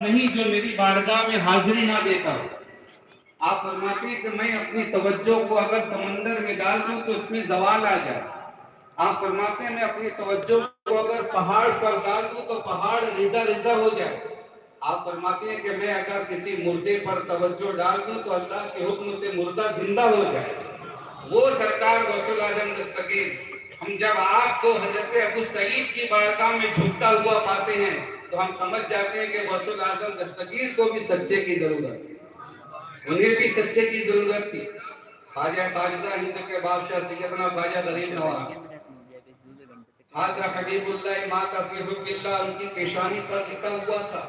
نہیں جو میری بارگاہ میں حاضری نہ دیتا ہو۔ آپ فرماتے ہیں کہ میں اپنی توجہ کو اگر سمندر میں ڈال دوں تو اس میں زوال آ جائے۔ آپ فرماتے ہیں میں اپنی توجہ کو اگر پہاڑ پر ڈال دوں تو پہاڑ ریزہ ریزہ ہو جائے۔ آپ فرماتے ہیں کہ میں اگر کسی مردے پر توجہ ڈال دوں تو اللہ کے حکم سے مردہ زندہ ہو جائے۔ وہ سرکار غوث اعظم دستگیر، ہم جب آپ کو حضرت ابو سعید کی بارگاہ میں جھکتا ہوا پاتے ہیں تو ہم سمجھ جاتے ہیں کہ غوث اعظم دستگیر کو بھی سچے کی ضرورت تھی، انہیں بھی سچے کی ضرورت تھی۔ خواجہ خواجہ ہند کے بادشاہ سیدنا خواجہ غریب نواز، حضرت حبیب اللہ ما کا فی حب اللہ، ان کی پیشانی پر لکھا ہوا تھا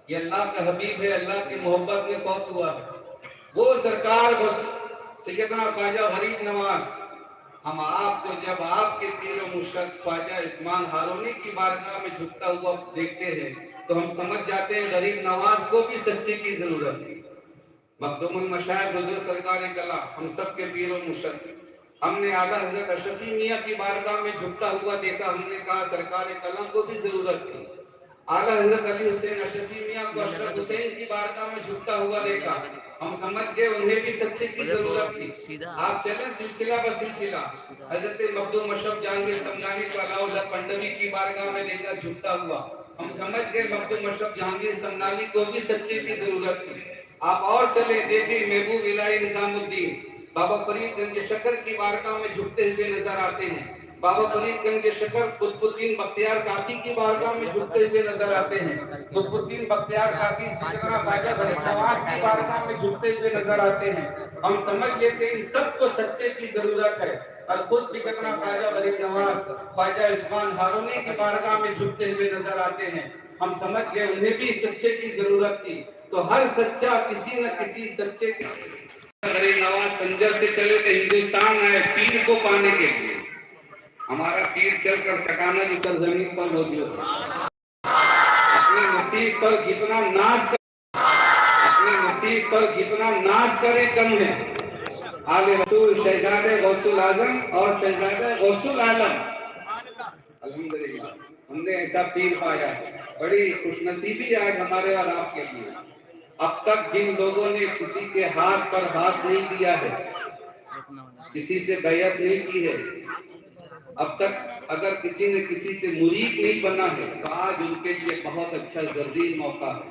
یہ اللہ کا حبیب ہے، اللہ کی محبت میں فوت ہوا ہے۔ وہ سرکار سیدنا خواجہ غریب نواز، ہم آپ کو جب آپ کے پیر و مرشد خواجہ عثمان ہارونی کی بارگاہ میں جھکتا ہوا دیکھتے ہیں تو ہم سمجھ جاتے ہیں غریب نواز کو بھی سچے کی ضرورت تھی۔ مخدوم المشائخ حضور سرکار کلام، ہم سب کے پیر و مرشد، ہم نے اعلیٰ حضرت اشرفی میاں کی بارگاہ میں جھکتا ہوا دیکھا، ہم نے کہا سرکار کلام کو بھی ضرورت تھی۔ اعلیٰ حضرت علی حسین اشرفی میاں کو اشرف حسین کی بارگاہ میں جھکتا ہوا دیکھا، ہم سمجھ گئے انہیں بھی سچے کی ضرورت تھی۔ آپ چلیں سلسلہ بسلسلہ، حضرت مخدوم اشرف جہانگیر سمنانی کو علاؤ اللہ پنڈوی کی بارگاہ میں دیکھا جھکتا ہوا، ہم سمجھ گئے مخدوم اشرف جہانگیر سمنانی کو بھی سچے کی ضرورت تھی۔ آپ اور چلیں دیکھیں محبوب الہی نظام الدین بابا فرید گنج شکر کی بارگاہ میں جھکتے ہوئے نظر آتے ہیں۔ بابا فرید گنج شکر قطب الدین بختیار کاکی کی بارگاہ میں جھکتے ہوئے نظر آتے ہیں۔ قطب الدین بختیار کاکی سیدنا خواجہ غریب نواز کی بارگاہ میں جھکتے ہوئے نظر آتے ہیں۔ ہم سمجھ لیتے ہیں ان سب کو سچے کی ضرورت ہے، اور خود سیدنا خواجہ غریب نواز خواجہ عثمان ہارونی کی بارگاہ میں جھکتے ہوئے نظر آتے ہیں، ہم سمجھ گئے انہیں بھی سچے کی ضرورت تھی۔ تو ہر سچا کسی نہ کسی سچے کی غریب نواز سنجر سے چلے تو ہندوستان آئے پیر کو پانے کے لیے، ہمارا پیر چل کر سکانہ کی سرزمین پر موجود ہے۔ اپنے نصیب پر جتنا ناز کرے کم ہے۔ آل رسول شہزادہ غوث الاعظم اور شہزادہ غوث العالم، الحمدللہ ہم نے ایسا پیر پایا ہے۔ بڑی خوش نصیبی آج ہمارے اور آپ کے لیے۔ اب تک جن لوگوں نے کسی کے ہاتھ پر ہاتھ نہیں دیا ہے، کسی سے بیعت نہیں کی ہے، اب تک اگر کسی نے کسی سے مرید نہیں بنا ہے تو آج ان کے لیے بہت اچھا زرین موقع ہے۔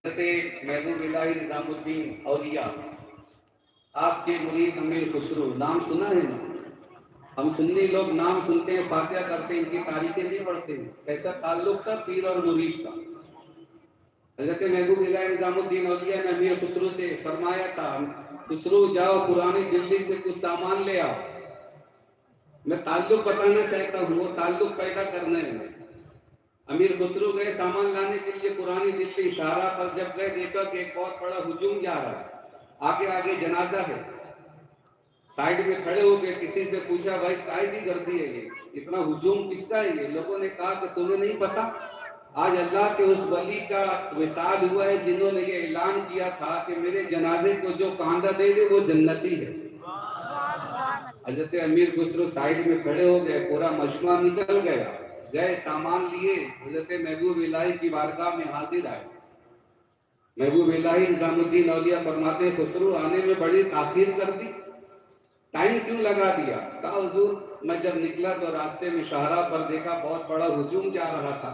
حضرت محبوب الہی نظام الدین اولیاء، آپ کے مرید امیر خسرو، نام سنا ہے نا؟ ہم سنی لوگ نام سنتے ہیں، فاتحہ کرتے ہیں، ان کی تاریخیں نہیں پڑھتے ہیں۔ کیسا تعلق تھا پیر اور مرید کا؟ حضرت محبوب الہی نظام الدین اولیاء نے امیر خسرو سے فرمایا تھا خسرو جاؤ پرانی دلی سے کچھ سامان لے آؤ۔ میں تعلق بتانا چاہتا ہوں، وہ تعلق پیدا کرنا ہے۔ امیر خسرو گئے سامان لانے کے لیے پرانی دلی، شاہراہ پر جب گئے دیکھا کہ ایک بہت بڑا ہجوم جا رہا ہے، آگے آگے جنازہ ہے۔ سائیڈ میں کھڑے ہو کے کسی سے پوچھا بھائی کائے کی غرضی ہے یہ، اتنا ہجوم کس کا ہے یہ؟ لوگوں نے کہا کہ تمہیں نہیں پتا آج اللہ کے اس ولی کا وصال ہوا ہے جنہوں نے یہ اعلان کیا تھا کہ میرے جنازے کو جو کاندھا دے گے وہ جنتی ہے۔ حضرت امیر خسرو سائیڈ میں کھڑے ہو گئے، پورا مجمع نکل گیا، گئے سامان لیے، حضرت محبوب الہی کی بارگاہ میں حاضر آئے۔ محبوب الہی نظام الدین اولیاء فرماتے خسرو آنے میں بڑی تاخیر کر دی، ٹائم کیوں لگا دیا؟ کہا حضور میں جب نکلا تو راستے میں شاہراہ پر دیکھا بہت بڑا ہجوم جا رہا تھا،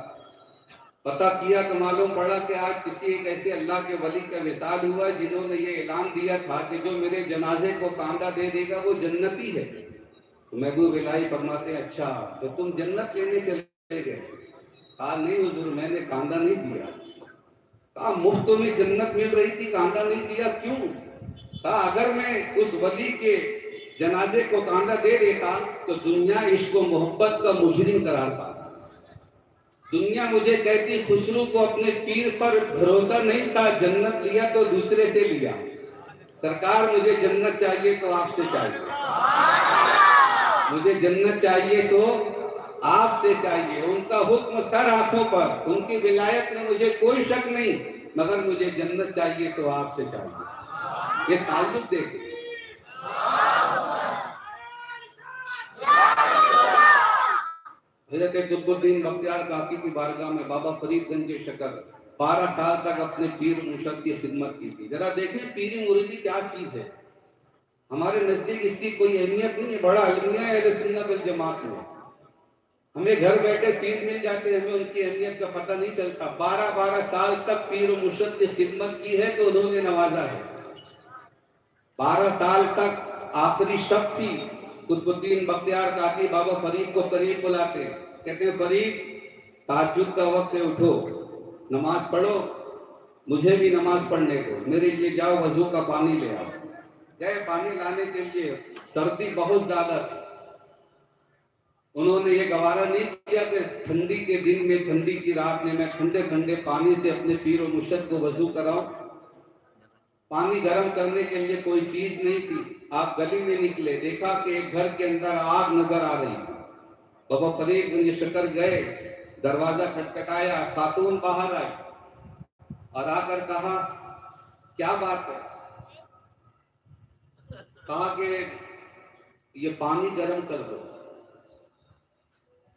پتہ کیا تو معلوم پڑا کہ آج کسی ایک ایسے اللہ کے ولی کا وصال ہوا جنہوں نے یہ اعلان دیا تھا کہ جو میرے جنازے کو کاندھا دے دے گا وہ جنتی ہے۔ تو محبوب الہی فرماتے ہیں اچھا تو تم جنت لینے چلے گئے؟ کہا نہیں حضور میں نے کاندھا نہیں دیا۔ کہا مفت میں جنت مل رہی تھی کاندھا نہیں دیا کیوں؟ کہا اگر میں اس ولی کے جنازے کو کاندھا دے دیتا تو دنیا عشق و محبت کا مجرم قرار پاتا، دنیا مجھے کہتی خسرو کو اپنے پیر پر بھروسہ نہیں تھا، جنت لیا تو دوسرے سے لیا۔ سرکار مجھے جنت چاہیے تو آپ سے چاہیے، مجھے جنت چاہیے تو آپ سے چاہیے۔ ان کا حکم سر آنکھوں پر، ان کی ولایت میں مجھے کوئی شک نہیں، مگر مجھے جنت چاہیے تو آپ سے چاہیے۔ یہ تعلق دیکھیں۔ حضرت قطب الدین بختیار کاکی کی بارگاہ میں بابا فرید گنج شکر 12 سال تک اپنے پیر مرشد کی خدمت کی تھی. ذرا دیکھیں پیری مریدی کیا چیز ہے. ہمارے نزدیک اس کی کوئی اہمیت نہیں ہے، بڑا المیہ ہے اہل سنت والجماعت میں. ہمیں گھر بیٹھے پیر مل جاتے ہیں، ہمیں ان کی اہمیت کا پتہ نہیں چلتا. 12 سال تک پیر و مرشد کی خدمت کی ہے تو انہوں نے نوازا ہے. 12 سال تک آخری شب تھی. قطب الدین بختیار کاکی بابا فرید کو قریب بلاتے، کہتے ہیں فرید تہجد کا وقت ہے، اٹھو نماز پڑھو، مجھے بھی نماز پڑھنے کو، میرے لیے جاؤ وضو کا پانی لے آؤ. گئے پانی لانے کے لیے، سردی بہت زیادہ تھی. انہوں نے یہ گوارا نہیں کیا کہ ٹھنڈی کے دن میں، ٹھنڈی کی رات میں ٹھنڈے ٹھنڈے پانی سے اپنے پیر و مرشد کو وضو کراؤں. پانی گرم کرنے کے لیے کوئی چیز نہیں تھی. آپ گلی میں نکلے، دیکھا کہ ایک گھر کے اندر آگ نظر آ رہی تھی. بابا فرید گنج شکر گئے، دروازہ کھٹکھٹایا، خاتون باہر آئی اور آ کر کہا کیا بات ہے؟ کہا کہ یہ پانی گرم کر دو،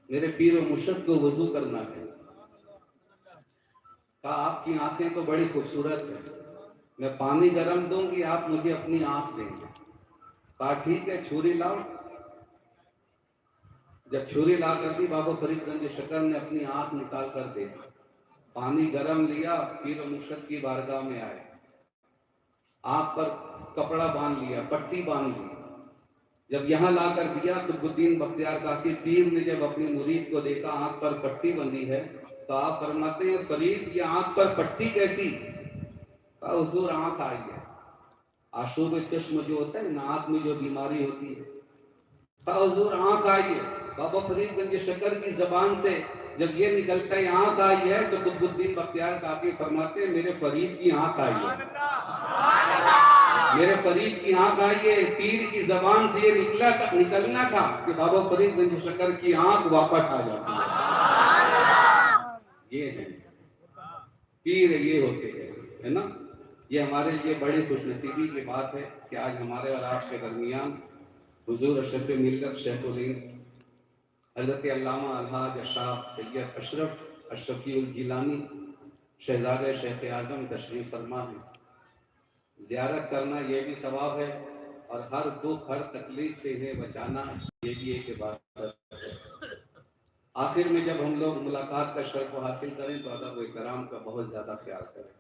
میرے پیر و مرشد کو وضو کرنا ہے. کہا آپ کی آنکھیں تو بڑی خوبصورت ہیں، میں پانی گرم دوں گی، آپ مجھے اپنی آنکھ دیں گے. کہا ٹھیک ہے، چھری لاؤ. جب چھری لا کر دی، بابا فرید گنج شکر نے اپنی آنکھ نکال کر دے دی. پانی گرم لیا، پیر و مرشد کی بارگاہ میں آئے، آنکھ پر کپڑا باندھ لیا، پٹی باندھ لی. جب یہاں لا کر دیا، قطب الدین بختیار کاکی پیر نے جب اپنی مرید کو دیکھا آنکھ پر پٹی بندھی ہے، تو آپ فرماتے ہیں فرید یہ آنکھ پر پٹی کیسی؟ کہا حضور آنکھ آئی ہے. آشوب چشم جو ہوتا ہے نا، آنکھ میں جو بیماری ہوتی ہے. کہا حضور آنکھ آئی ہے. بابا فرید گنج شکر کی زبان سے جب یہ نکلتا ہے آنکھ آئی ہے، تو قطب الدین بختیار کاکی فرماتے ہیں میرے فرید کی آنکھ آئی ہے، میرے فرید کی آنکھ آئی ہے. پیر کی زبان سے یہ نکلنا تھا کہ بابا فرید گنج شکر کی آنکھ واپس آ جاتی ہے. یہ ہے پیر، یہ ہوتے ہیں، ہے نا. یہ ہمارے لیے بڑی خوش نصیبی کی بات ہے کہ آج ہمارے اور آپ کے درمیان حضور اشرف ملت شیخ الہند حضرت علامہ الحاج اشرف سید اشرف اشرفی الجیلانی شہزادہ شیخ اعظم تشریف فرما ہے. زیارت کرنا یہ بھی ثواب ہے، اور ہر دکھ ہر تکلیف سے انہیں بچانا یہ بھی ایک عبادت ہے. آخر میں جب ہم لوگ ملاقات کا شرف حاصل کریں تو ادب و احترام کا بہت زیادہ خیال کریں.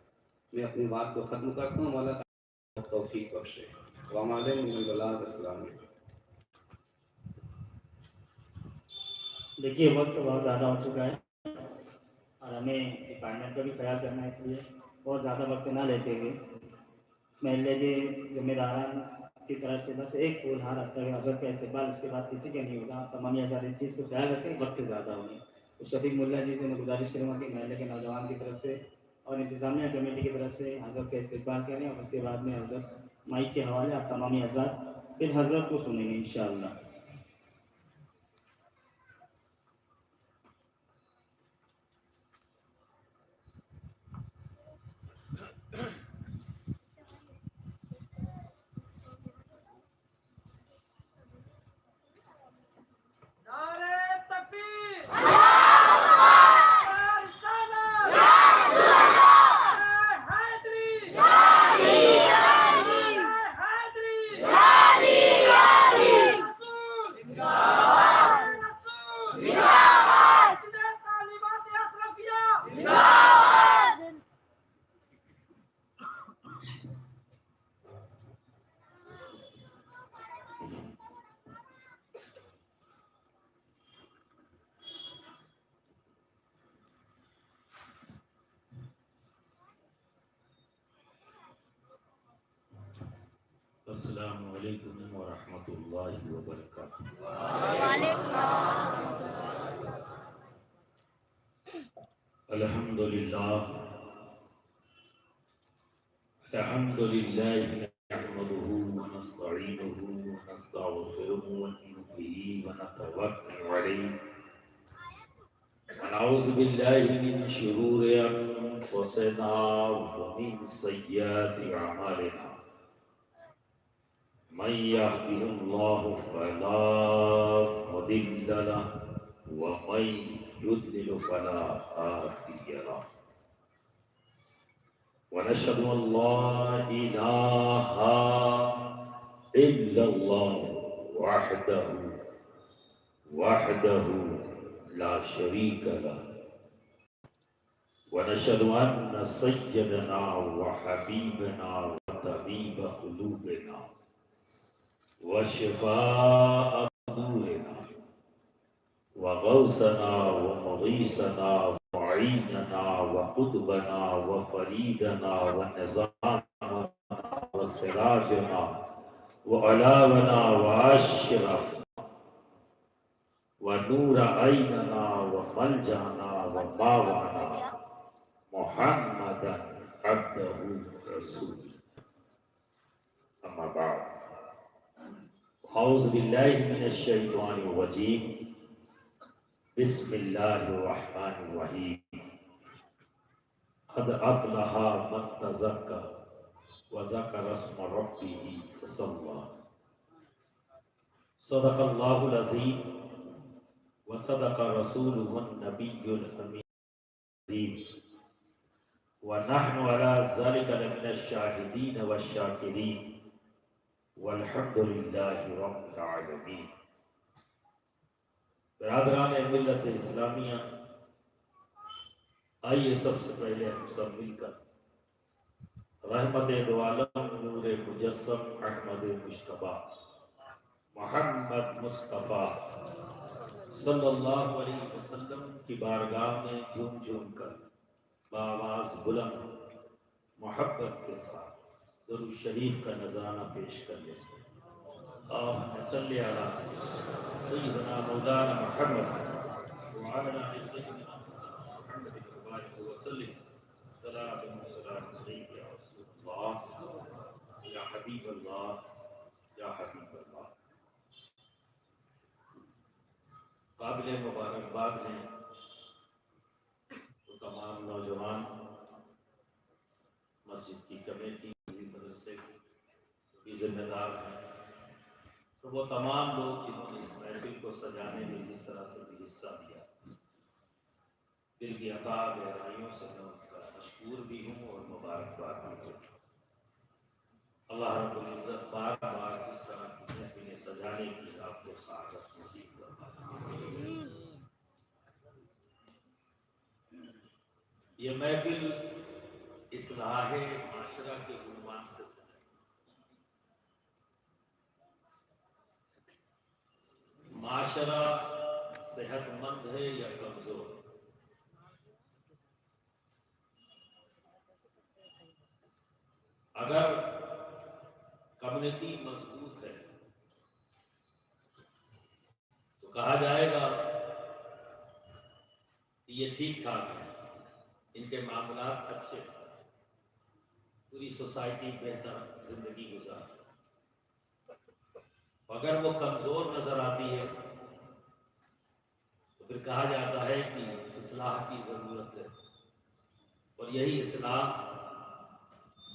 میں اپنی بات کو ختم کرتا ہوں. مولا تعالیٰ توفیق بخشے. السلام علیکم. دیکھیے وقت بہت زیادہ ہو چکا ہے اور ہمیں کائنات کا بھی خیال کرنا ہے، اس لیے بہت زیادہ وقت نہ لیتے ہوئے محلے کے ذمہ داران کی طرف سے بس ایک پھول ہار حضرت کا استقبال، اس کے بعد کسی کا نہیں ہوگا. تمام آزاد اس چیز کو خیال رکھیں، وقت زیادہ ہوگی. تو شفیق ملا جی سے میں گزارش کروں گا کہ محلے کے نوجوان کی طرف سے اور انتظامیہ کمیٹی کی طرف سے حضرت کا استقبال کریں، اور اس کے بعد میں حضرت مائک کے حوالے آپ تمامی آزاد پھر حضرت کو سنیں گے انشاءاللہ. السلام علیکم ورحمۃ اللہ وبرکاتہ. الحمد للہ نحمده ونستعینه ونستغفره ونؤمن به ونتوکل علیہ ونعوذ باللہ من شرور انفسنا ومن سیئات اعمالنا. من يهده الله فلا مضل له ومن يضلل فلا هادي له ونشهد أن لا إله إلا الله وحده لا شريك له ونشهد أن سيدنا وحبيبنا وطبيب قلوبنا وشفاء صدورنا وغوثنا ومغيثنا ومعيننا وقطبنا وفريدنا ونزامنا وسراجنا وعلاونا وأشرفنا ونور عيننا وملجأنا وماوانا محمدا عبده رسوله أما بعد أعوذ بالله من الشيطان الرجيم بسم الله الرحمن الرحيم قد أفلح من تزكى وذكر اسم ربه فصلى صدق الله العظيم وصدق رسوله النبي الأمين ونحن على ذلك لمن الشاهدين والشاكرين والحمد لله رب العالمين. برادران ملت اسلامیہ، آئیے سب سے پہلے ہم سب مل کر رحمت دو عالم نور مجسم احمد مجتبیٰ محمد مصطفیٰ صلی اللہ علیہ وسلم کی بارگاہ میں جھوم جھوم کر بآواز بلند محبت کے ساتھ درود شریف کا نذرانہ پیش کر لیں. اللہم صلی علی سیدنا مولانا محمد وعلی آل سیدنا محمد وبارک وسلم. صلاۃ و سلام علیک یا رسول اللہ یا حبیب اللہ یا حبیب اللہ. قابل مبارکباد ہیں تو تمام نوجوان، مسجد کی کمیٹی، مدرسے کی ذمہ دار ہیں، تو وہ تمام لوگ جنہوں نے اس محفل کو سجانے میں جس طرح سے بھی حصہ دیا، دل کی عطا گہرائیوں سے میں ان کا مشکور بھی ہوں اور مبارکباد بھی ہوں. اللہ رب العزت بار بار اس طرح کی محفلیں سجانے کی آپ کو سعادت نصیب فرمائے. یہ محفل اصلاح معاشرہ کے عنوان سے معاشرہ صحت مند ہے یا کمزور؟ اگر کمیونٹی مضبوط ہے تو کہا جائے گا کہ یہ ٹھیک ٹھاک ہے، ان کے معاملات اچھے ہیں، پوری سوسائٹی بہتر زندگی گزار. اگر وہ کمزور نظر آتی ہے تو پھر کہا جاتا ہے کہ اصلاح کی ضرورت ہے. اور یہی اصلاح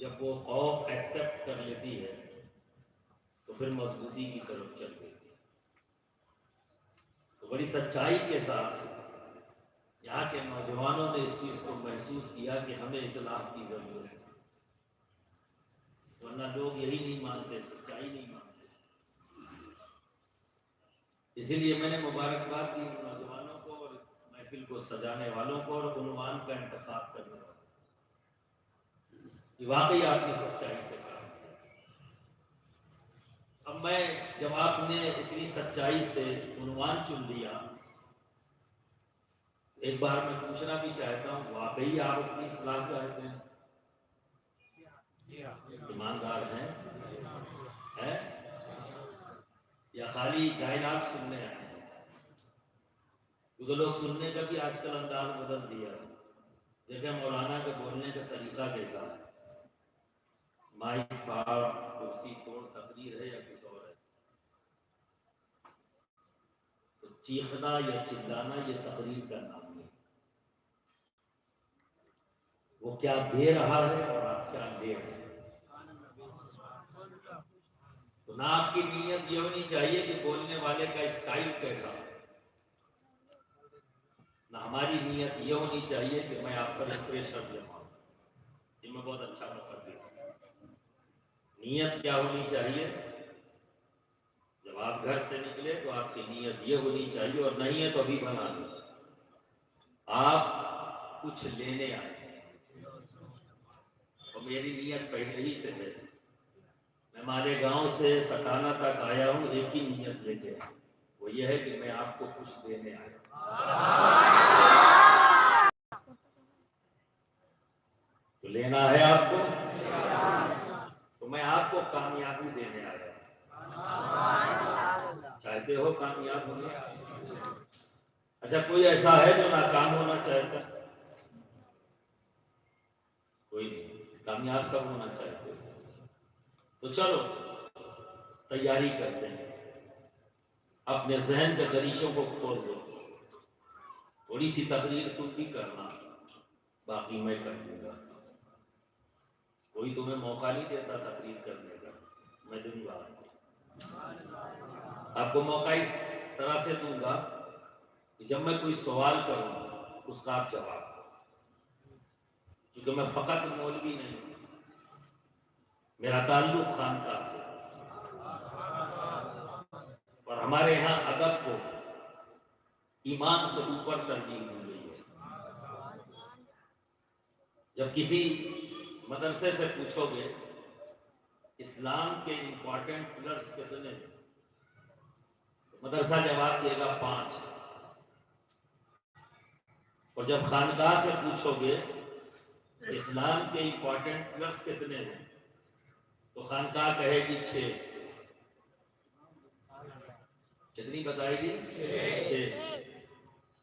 جب وہ قوم ایکسپٹ کر لیتی ہے تو پھر مضبوطی کی طرف چل دیتی ہے. تو بڑی سچائی کے ساتھ یہاں کے نوجوانوں نے اس چیز کو محسوس کیا کہ ہمیں اصلاح کی ضرورت ہے، ورنہ لوگ یہی نہیں مانتے، سچائی نہیں مانتے. اسی لیے میں نے مبارکباد دی نوجوانوں کو اور محفل کو سجانے والوں کو اور عنوان کا انتخاب کرنے والوں کو. یہ واقعی آپ نے سچائی سے کہا. اب میں جب آپ نے اتنی سچائی سے عنوان چن لیا، ایک بار میں پوچھنا بھی چاہتا ہوں، واقعی آپ اپنی اصلاح چاہتے ہیں؟ ایماندار ہیں یا خالی ڈائلاگ سننے آئے ہیں؟ کیونکہ لوگ سننے کا بھی آج کل انداز بدل دیا ہے. دیکھیں مولانا کے بولنے کا طریقہ کیسا ہے، مائک پھاڑ کرسی توڑ تقریر ہے یا کچھ اور ہے. تو چیخنا یا چلانا یہ تقریر کا نام نہیں. وہ کیا دے رہا ہے اور آپ کیا لے رہے ہیں. تو نہ آپ کی نیت یہ ہونی چاہیے کہ بولنے والے کا اسٹائل کیسا ہو، نہ ہماری نیت یہ ہونی چاہیے کہ میں آپ پر پریشر جماؤں، یہ میں بہت اچھا موقع دیا۔ نیت کیا ہونی چاہیے؟ جب آپ گھر سے نکلے تو آپ کی نیت یہ ہونی چاہیے، اور نہیں ہے تو ابھی بنا لیں، آپ کچھ لینے آئے اور میری نیت پہلے ہی سے ہے، میں مالیگاؤں سے سکانہ تک آیا ہوں ایک ہی نیت لے کے، وہ یہ ہے کہ میں آپ کو کچھ دینے آیا ہوں۔ تو لینا ہے آپ کو، تو میں آپ کو کامیابی دینے آیا ہوں۔ چاہتے ہو کامیاب ہونا؟ اچھا کوئی ایسا ہے جو ناکام ہونا چاہتا؟ کوئی نہیں، کامیاب سب ہونا چاہتے۔ تو چلو تیاری کرتے ہیں، اپنے ذہن کے دریچوں کو کھول دو، تھوڑی سی تقریر تم بھی کرنا، باقی میں کر دوں گا۔ کوئی تمہیں موقع نہیں دیتا تقریر کرنے کا، میں دوں گا آپ کو موقع اس طرح سے دوں گا کہ جب میں کوئی سوال کروں اس کا آپ جواب دو، کیونکہ میں فقط مولوی نہیں ہوں، میرا تعلق خانقاہ سے، اور ہمارے یہاں ادب کو ایمان سے اوپر ترجیح دی گئی ہے۔ جب کسی مدرسے سے پوچھو گے اسلام کے امپورٹنٹ پلرز کتنے، مدرسہ جواب دے گا 5، اور جب خانقاہ سے پوچھو گے اسلام کے امپورٹنٹ پلرز کتنے ہیں تو خانقاہ کہے گی 6۔ کتنی بتائے گی؟ 6۔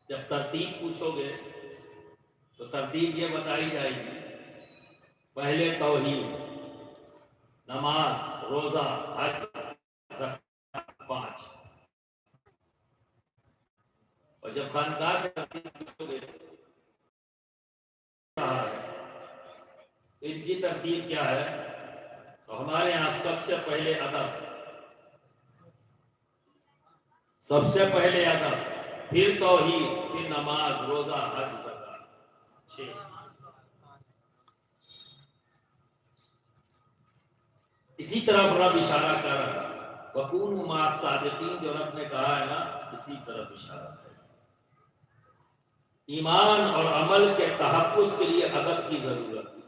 جب ترتیب پوچھو گے تو ترتیب یہ بتائی جائے گی، پہلے توحید، نماز، روزہ، حج، زکات، 5۔ اور جب خانقاہ سے ترتیب پوچھو گے تو ان کی ترتیب کیا ہے، تو ہمارے یہاں سب سے پہلے ادب، سب سے پہلے ادب، پھر توحید، پھر نماز، روزہ، حج، زکات، 6۔ اسی طرف رب اشارہ کر رہا ہے، وَكُونُوا مَعَ الصَّادِقِينَ، جو رب نے کہا ہے نا اسی طرف اشارہ ہے۔ ایمان اور عمل کے تحفظ کے لیے ادب کی ضرورت ہے،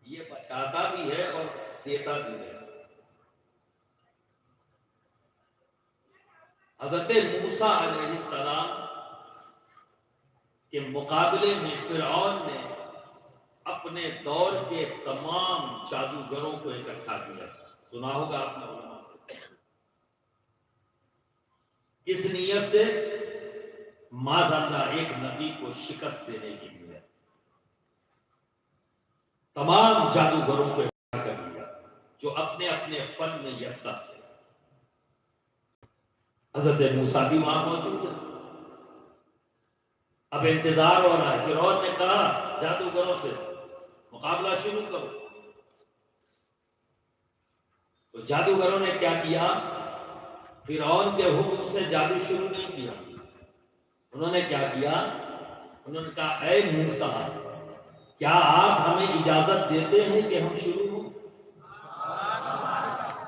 یہ بچاتا بھی ہے اور دیتا بھی ہے۔ حضرت موسیٰ علیہ السلام کے مقابلے میں فرعون نے اپنے دور کے تمام جادوگروں کو اکٹھا کیا، سنا ہوگا آپ نے علماء سے، کس نیت سے؟ معاذاللہ ایک نبی کو شکست دینے کے لیے تمام جادوگروں کو اکٹھا کر لیا جو اپنے اپنے فن میں یکتا تھے۔ حضرت موسیٰ بھی وہاں موجود ہے، اب انتظار ہو رہا ہے، فرعون نے کہا جادوگروں سے مقابلہ شروع کرو، تو جادوگروں نے کیا کیا؟ فرعون کے حکم سے جادو شروع نہیں کیا، انہوں نے کیا کیا؟ انہوں نے کہا اے موسیٰ کیا آپ ہمیں اجازت دیتے ہیں کہ ہم شروع ہوں؟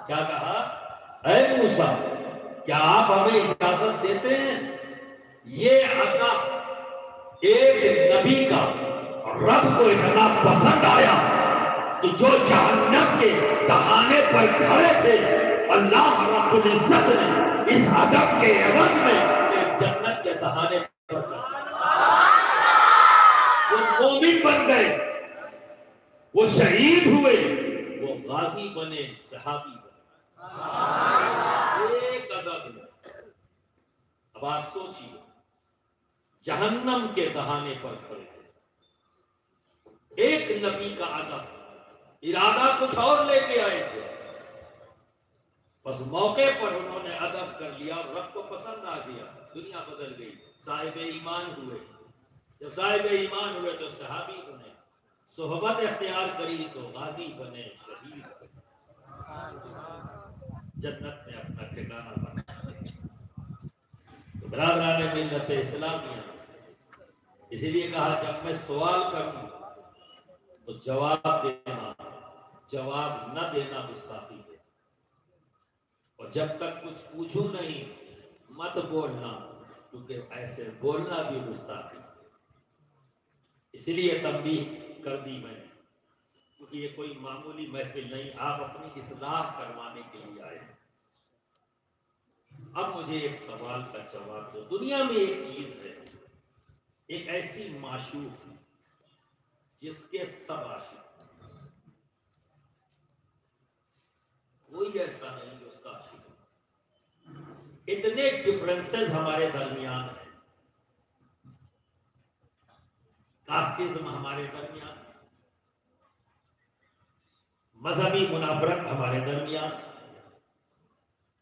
کیا کہا؟ اے موسیٰ کیا آپ ہمیں اجازت دیتے ہیں؟ یہ عطا ایک نبی کا رب کو اتنا پسند آیا کہ جو جہنم کے دہانے پر کھڑے تھے اللہ رب العزت نے اس ادب کے عوض میں ایک جنت کے دہانے پر وہ مومن بن گئے، وہ شہید ہوئے، وہ غازی بنے، صحابی بنے، ایک ادب میں۔ اب آپ سوچیے جہنم کے دہانے پر کھڑے ایک نبی کا ادب، ارادہ کچھ اور لے کے آئے تھے، بس موقع پر انہوں نے ادب کر لیا اور رب کو پسند آ گیا، دنیا بدل گئی، صاحب ایمان ہوئے، جب صاحب ایمان ہوئے تو صحابی بنے، صحبت اختیار کری تو غازی بنے، شہید بنے، جنت میں اپنا ٹھکانہ بنا۔ تو برادران ملت اسلامیہ اسی لیے کہا جب میں سوال کروں تو جواب دینا، جواب نہ دینا گستاخی ہے، اور جب تک کچھ پوچھوں نہیں مت بولنا، کیونکہ ایسے بولنا بھی گستاخی ہے۔ اسی لیے تنبیہ کر دی میں نے، کیونکہ یہ کوئی معمولی محفل نہیں، آپ اپنی اصلاح کروانے کے لیے آئے ہیں۔ اب مجھے ایک سوال کا جواب دو۔ دنیا میں ایک چیز ہے، ایک ایسی معشوق جس کے سب عاشق ہیں، کوئی ایسا نہیں جو اس کا عاشق ہو۔ اتنے ڈفرنسز ہمارے درمیان ہیں، کاسٹزم ہمارے درمیان، مذہبی منافرت ہمارے درمیان،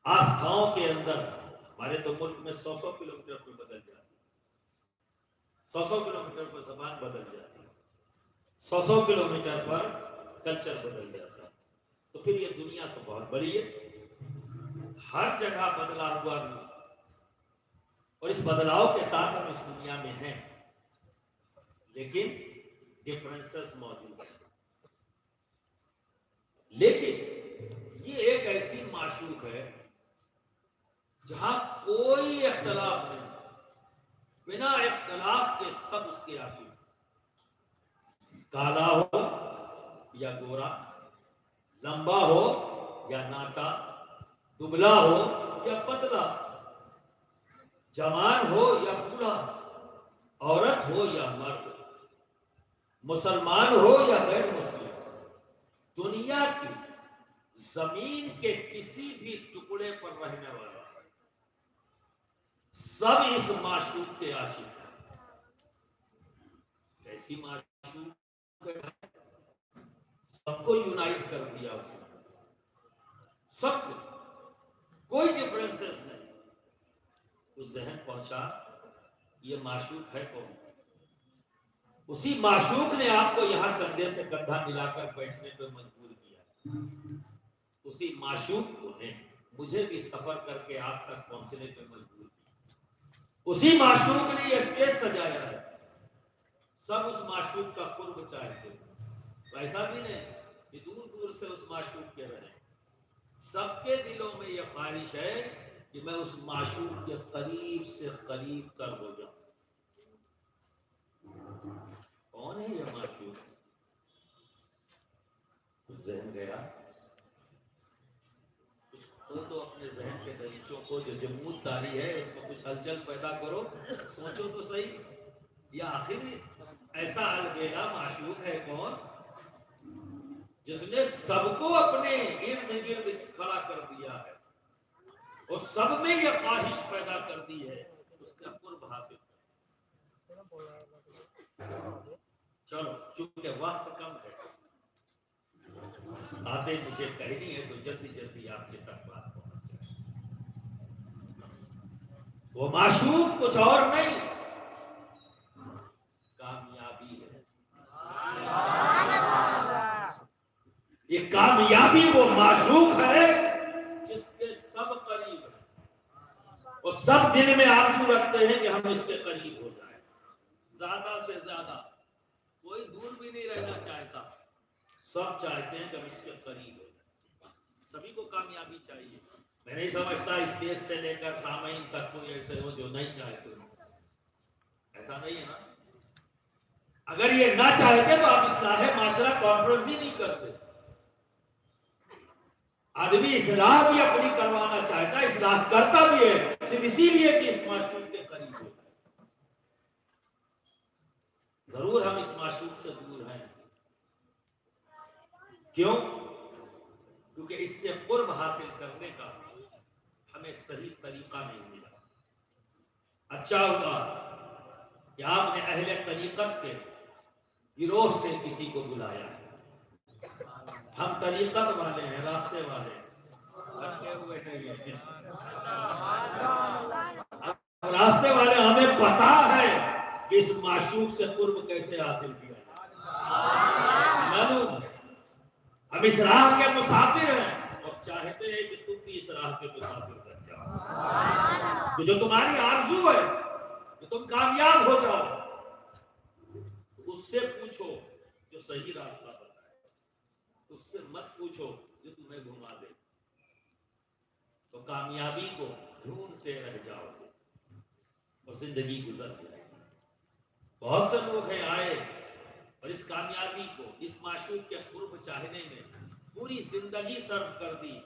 آستھاؤں کے اندر ہمارے تو ملک میں 100 کلومیٹر پر بدل جاتی ہے، 100 کلومیٹر پر زبان بدل جاتی ہے، 100 کلومیٹر پر کلچر بدل جاتا ہے۔ تو پھر یہ دنیا تو بہت بڑی ہے، ہر جگہ بدلا ہوا بھی، اور اس بدلاؤ کے ساتھ ہم اس دنیا میں ہیں، لیکن ڈفرنسز موجود ہیں۔ لیکن یہ ایک ایسی معشوق ہے جہاں کوئی اختلاف نہیں، بنا اختلاف کے سب اس کے عاشق ہیں، کالا ہو یا گورا، لمبا ہو یا ناٹا، دبلا ہو یا پتلا، جوان ہو یا بوڑھا، عورت ہو یا مرد، مسلمان ہو یا غیر مسلم، دنیا کی زمین کے کسی بھی ٹکڑے پر رہنے والا سب اس معشوق کے عاشق ہیں۔ ایسی معشوق سب کو یونائٹ کر دیا اس نے، سب کو، کوئی ڈفرنسز نہیں۔ اس ذہن پہنچا یہ معشوق ہے کون؟ اسی معشوق نے آپ کو یہاں کندھے سے کندھا ملا کر بیٹھنے پر مجبور کیا، اسی معشوق نے مجھے بھی سفر کر کے آپ تک پہنچنے پر مجبور کیا، اسی معشوق نے یہ اسٹیج سجایا ہے۔ سب اس معشوق کا قرب چاہتے ہیں، ایسا بھی نہیں کہ دور دور سے اس معشوق کے رہے، سب کے دلوں میں یہ خواہش ہے کہ میں اس معشوق کے قریب سے قریب تر ہو جاؤں۔ کون ہے یہ معشوق؟ کچھ ذہن گیا، کچھ تو اپنے ذہن کے دریچوں کو، جو جمود داری ہے اس کو کچھ ہلچل پیدا کرو، سوچو تو صحیح، یا آخر ایسا البیلا معشوق ہے کون جس نے سب کو اپنے ارد گرد کھڑا کر دیا ہے اور سب میں یہ خواہش پیدا کر دی ہے اس کا قرب حاصل کرے۔ چلو چونکہ وقت کم ہے، باتیں مجھے کہنی ہے تو جلدی جلدی آپ کے تک بات پہنچ جائے۔ وہ معشوق کچھ اور نہیں، کامیابی ہے۔ یہ کامیابی وہ معشوق ہے جس کے سب قریب ہیں اور سب دل میں آرزو رکھتے ہیں کہ ہم اس کے قریب ہو جائیں، زیادہ سے زیادہ۔ کوئی دور بھی نہیں رہنا چاہتا، سب چاہتے ہیں کہ ہم اس کے قریب ہو جائیں۔ سبھی کو کامیابی چاہیے۔ میں نہیں سمجھتا اسٹیج سے لے کر سامعین تک کوئی ایسے ہو جو نہیں چاہتے، ایسا نہیں ہے نا۔ اگر یہ نہ چاہتے تو آپ اصلاح معاشرہ کانفرنس ہی نہیں کرتے۔ آدمی اصلاح بھی اپنی کروانا چاہتا ہے، اصلاح کرتا بھی ہے صرف اسی لیے کہ اس معشوق کے قریب ہو۔ ضرور ہم اس معشوق سے دور ہیں، کیوں؟ کیونکہ اس سے قرب حاصل کرنے کا ہمیں صحیح طریقہ نہیں ملا۔ اچھا ہوا کہ آپ نے اہل طریقت کے گروہ سے کسی کو بلایا ہے۔ ہم طریقت والے ہیں، راستے والے ہیں، ہوئے نہیں، راستے والے، ہمیں پتا ہے کہ اس معشوق سے قرب کیسے حاصل کیا ہے۔ ہم اس راہ کے مسافر ہیں اور چاہتے ہیں کہ تم بھی اس راہ کے مسافر بن جاؤ، کہ جو تمہاری آرزو ہے کہ تم کامیاب ہو جاؤ، پوچھو جو صحیح راستہ بتائے، اس سے مت پوچھو جو تمہیں گھما دے، تو کامیابی کو ڈھونڈتے رہ جاؤ گے اور زندگی گزر جائے گی۔ بہت سے لوگ ہیں آئے اور اس کامیابی کو، اس معشوق کے قرب چاہنے میں پوری زندگی صرف کر دی،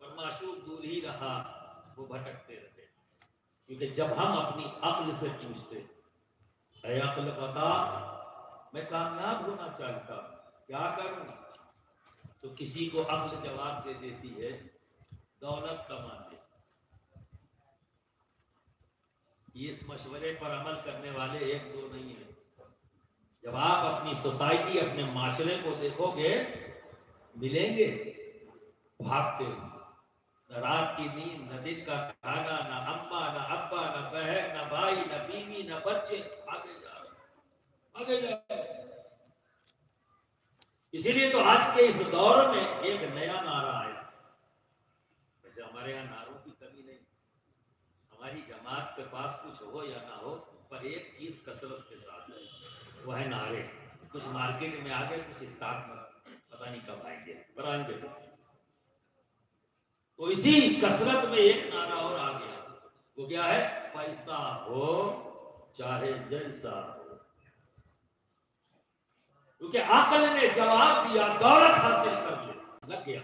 اور معشوق دور ہی رہا، وہ بھٹکتے رہے۔ کیونکہ جب ہم اپنی عقل سے پوچھتے، اے عقل بتا میں کامیاب ہونا چاہتا ہوں، کیا کروں؟ تو کسی کو عقل جواب دے دیتی ہے دولت کما دے۔ اس مشورے پر عمل کرنے والے ایک دو نہیں ہیں۔ جب آپ اپنی سوسائٹی، اپنے معاشرے کو دیکھو گے، ملیں گے بھاگتے ہوئے، نہ رات کی نیند، نہ دن کا کھانا، نہ اماں، نہ ابا، نہ بہن، نہ بھائی، نہ بیوی، نہ بچے، آگے جا رہے، آگے جا رہے۔ اسی لیے تو آج کے اس دور میں ایک نیا نعرہ آیا۔ ویسے ہمارے یہاں نعروں کی کمی نہیں، ہماری جماعت کے پاس کچھ ہو یا نہ ہو، پر ایک چیز کثرت کے ساتھ ہے، وہ ہے نعرے۔ کچھ مارکیٹ میں آگے، کچھ اسٹاک میں، پتہ نہیں کب آئیں گے، پر آئیں گے۔ تو اسی کثرت میں ایک نعرہ اور آ گیا، وہ کیا ہے؟ پیسہ ہو چاہے جیسا ہو۔ کیونکہ عقل نے جواب دیا دولت حاصل کر لے، لگ گیا۔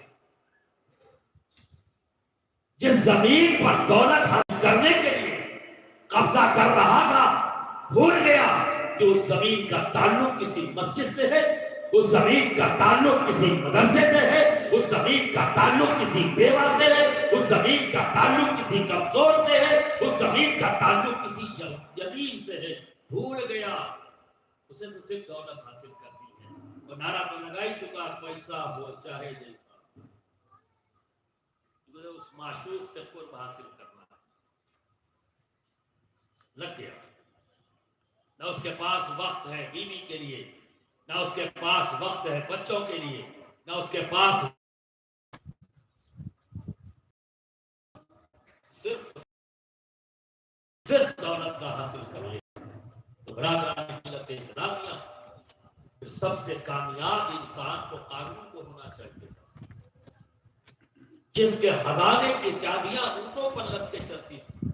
جس زمین پر دولت حاصل کرنے کے لیے قبضہ کر رہا تھا، بھول گیا کہ اس زمین کا تعلق کسی مسجد سے ہے، اس زمین کا تعلق کسی مدرسے سے ہے، اس زمین کا تعلق کسی بیوہ سے ہے، اس زمین کا تعلق کسی کمزور سے ہے، اس زمین کا تعلق کسی یتیم سے ہے۔ بھول گیا، اسے تو صرف دولت حاصل کرنی ہے، اور نعرہ تو لگا ہی چکا، پیسہ ہو چاہے جیسا، اس معشوق سے قرب حاصل کرنا لگ گیا۔ نہ اس کے پاس وقت ہے بیوی کے لیے، نہ اس کے پاس وقت ہے بچوں کے لیے، نہ اس کے پاس صرف دولت کا حاصل کر لے۔ تو برادران ملت اسلامیہ، سب سے کامیاب انسان کو قانون کو ہونا چاہیے، جس کے خزانے کی چابیاں اونٹوں پر لگ کے چلتی تھی۔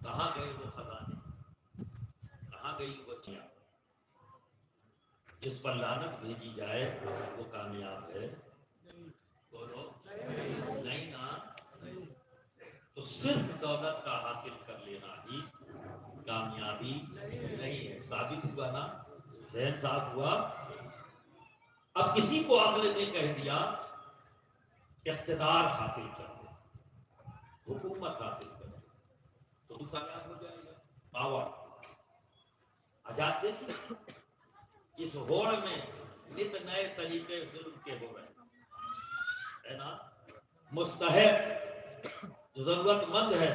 کہاں گئے وہ خزانے؟ کہاں گئی وہ چیاں؟ جس پر لعنت بھیجی جائے وہ کامیاب ہے؟ بولو نہیں نا۔ تو صرف دولت کا حاصل کر لینا ہی کامیابی نہیں ہے۔ ثابت ہوا نا، ذہن صاف ہوا۔ اب کسی کو عقل نے کہہ دیا اقتدار حاصل کر لے، حکومت حاصل کر لے، تو کامیاب ہو جائے گا۔ پاور آزاد دیکھیے، اس ہوڑ میں نت نئے طریقے ظلم کے ہو رہے ہے نا۔ مستحق جو ضرورت مند ہے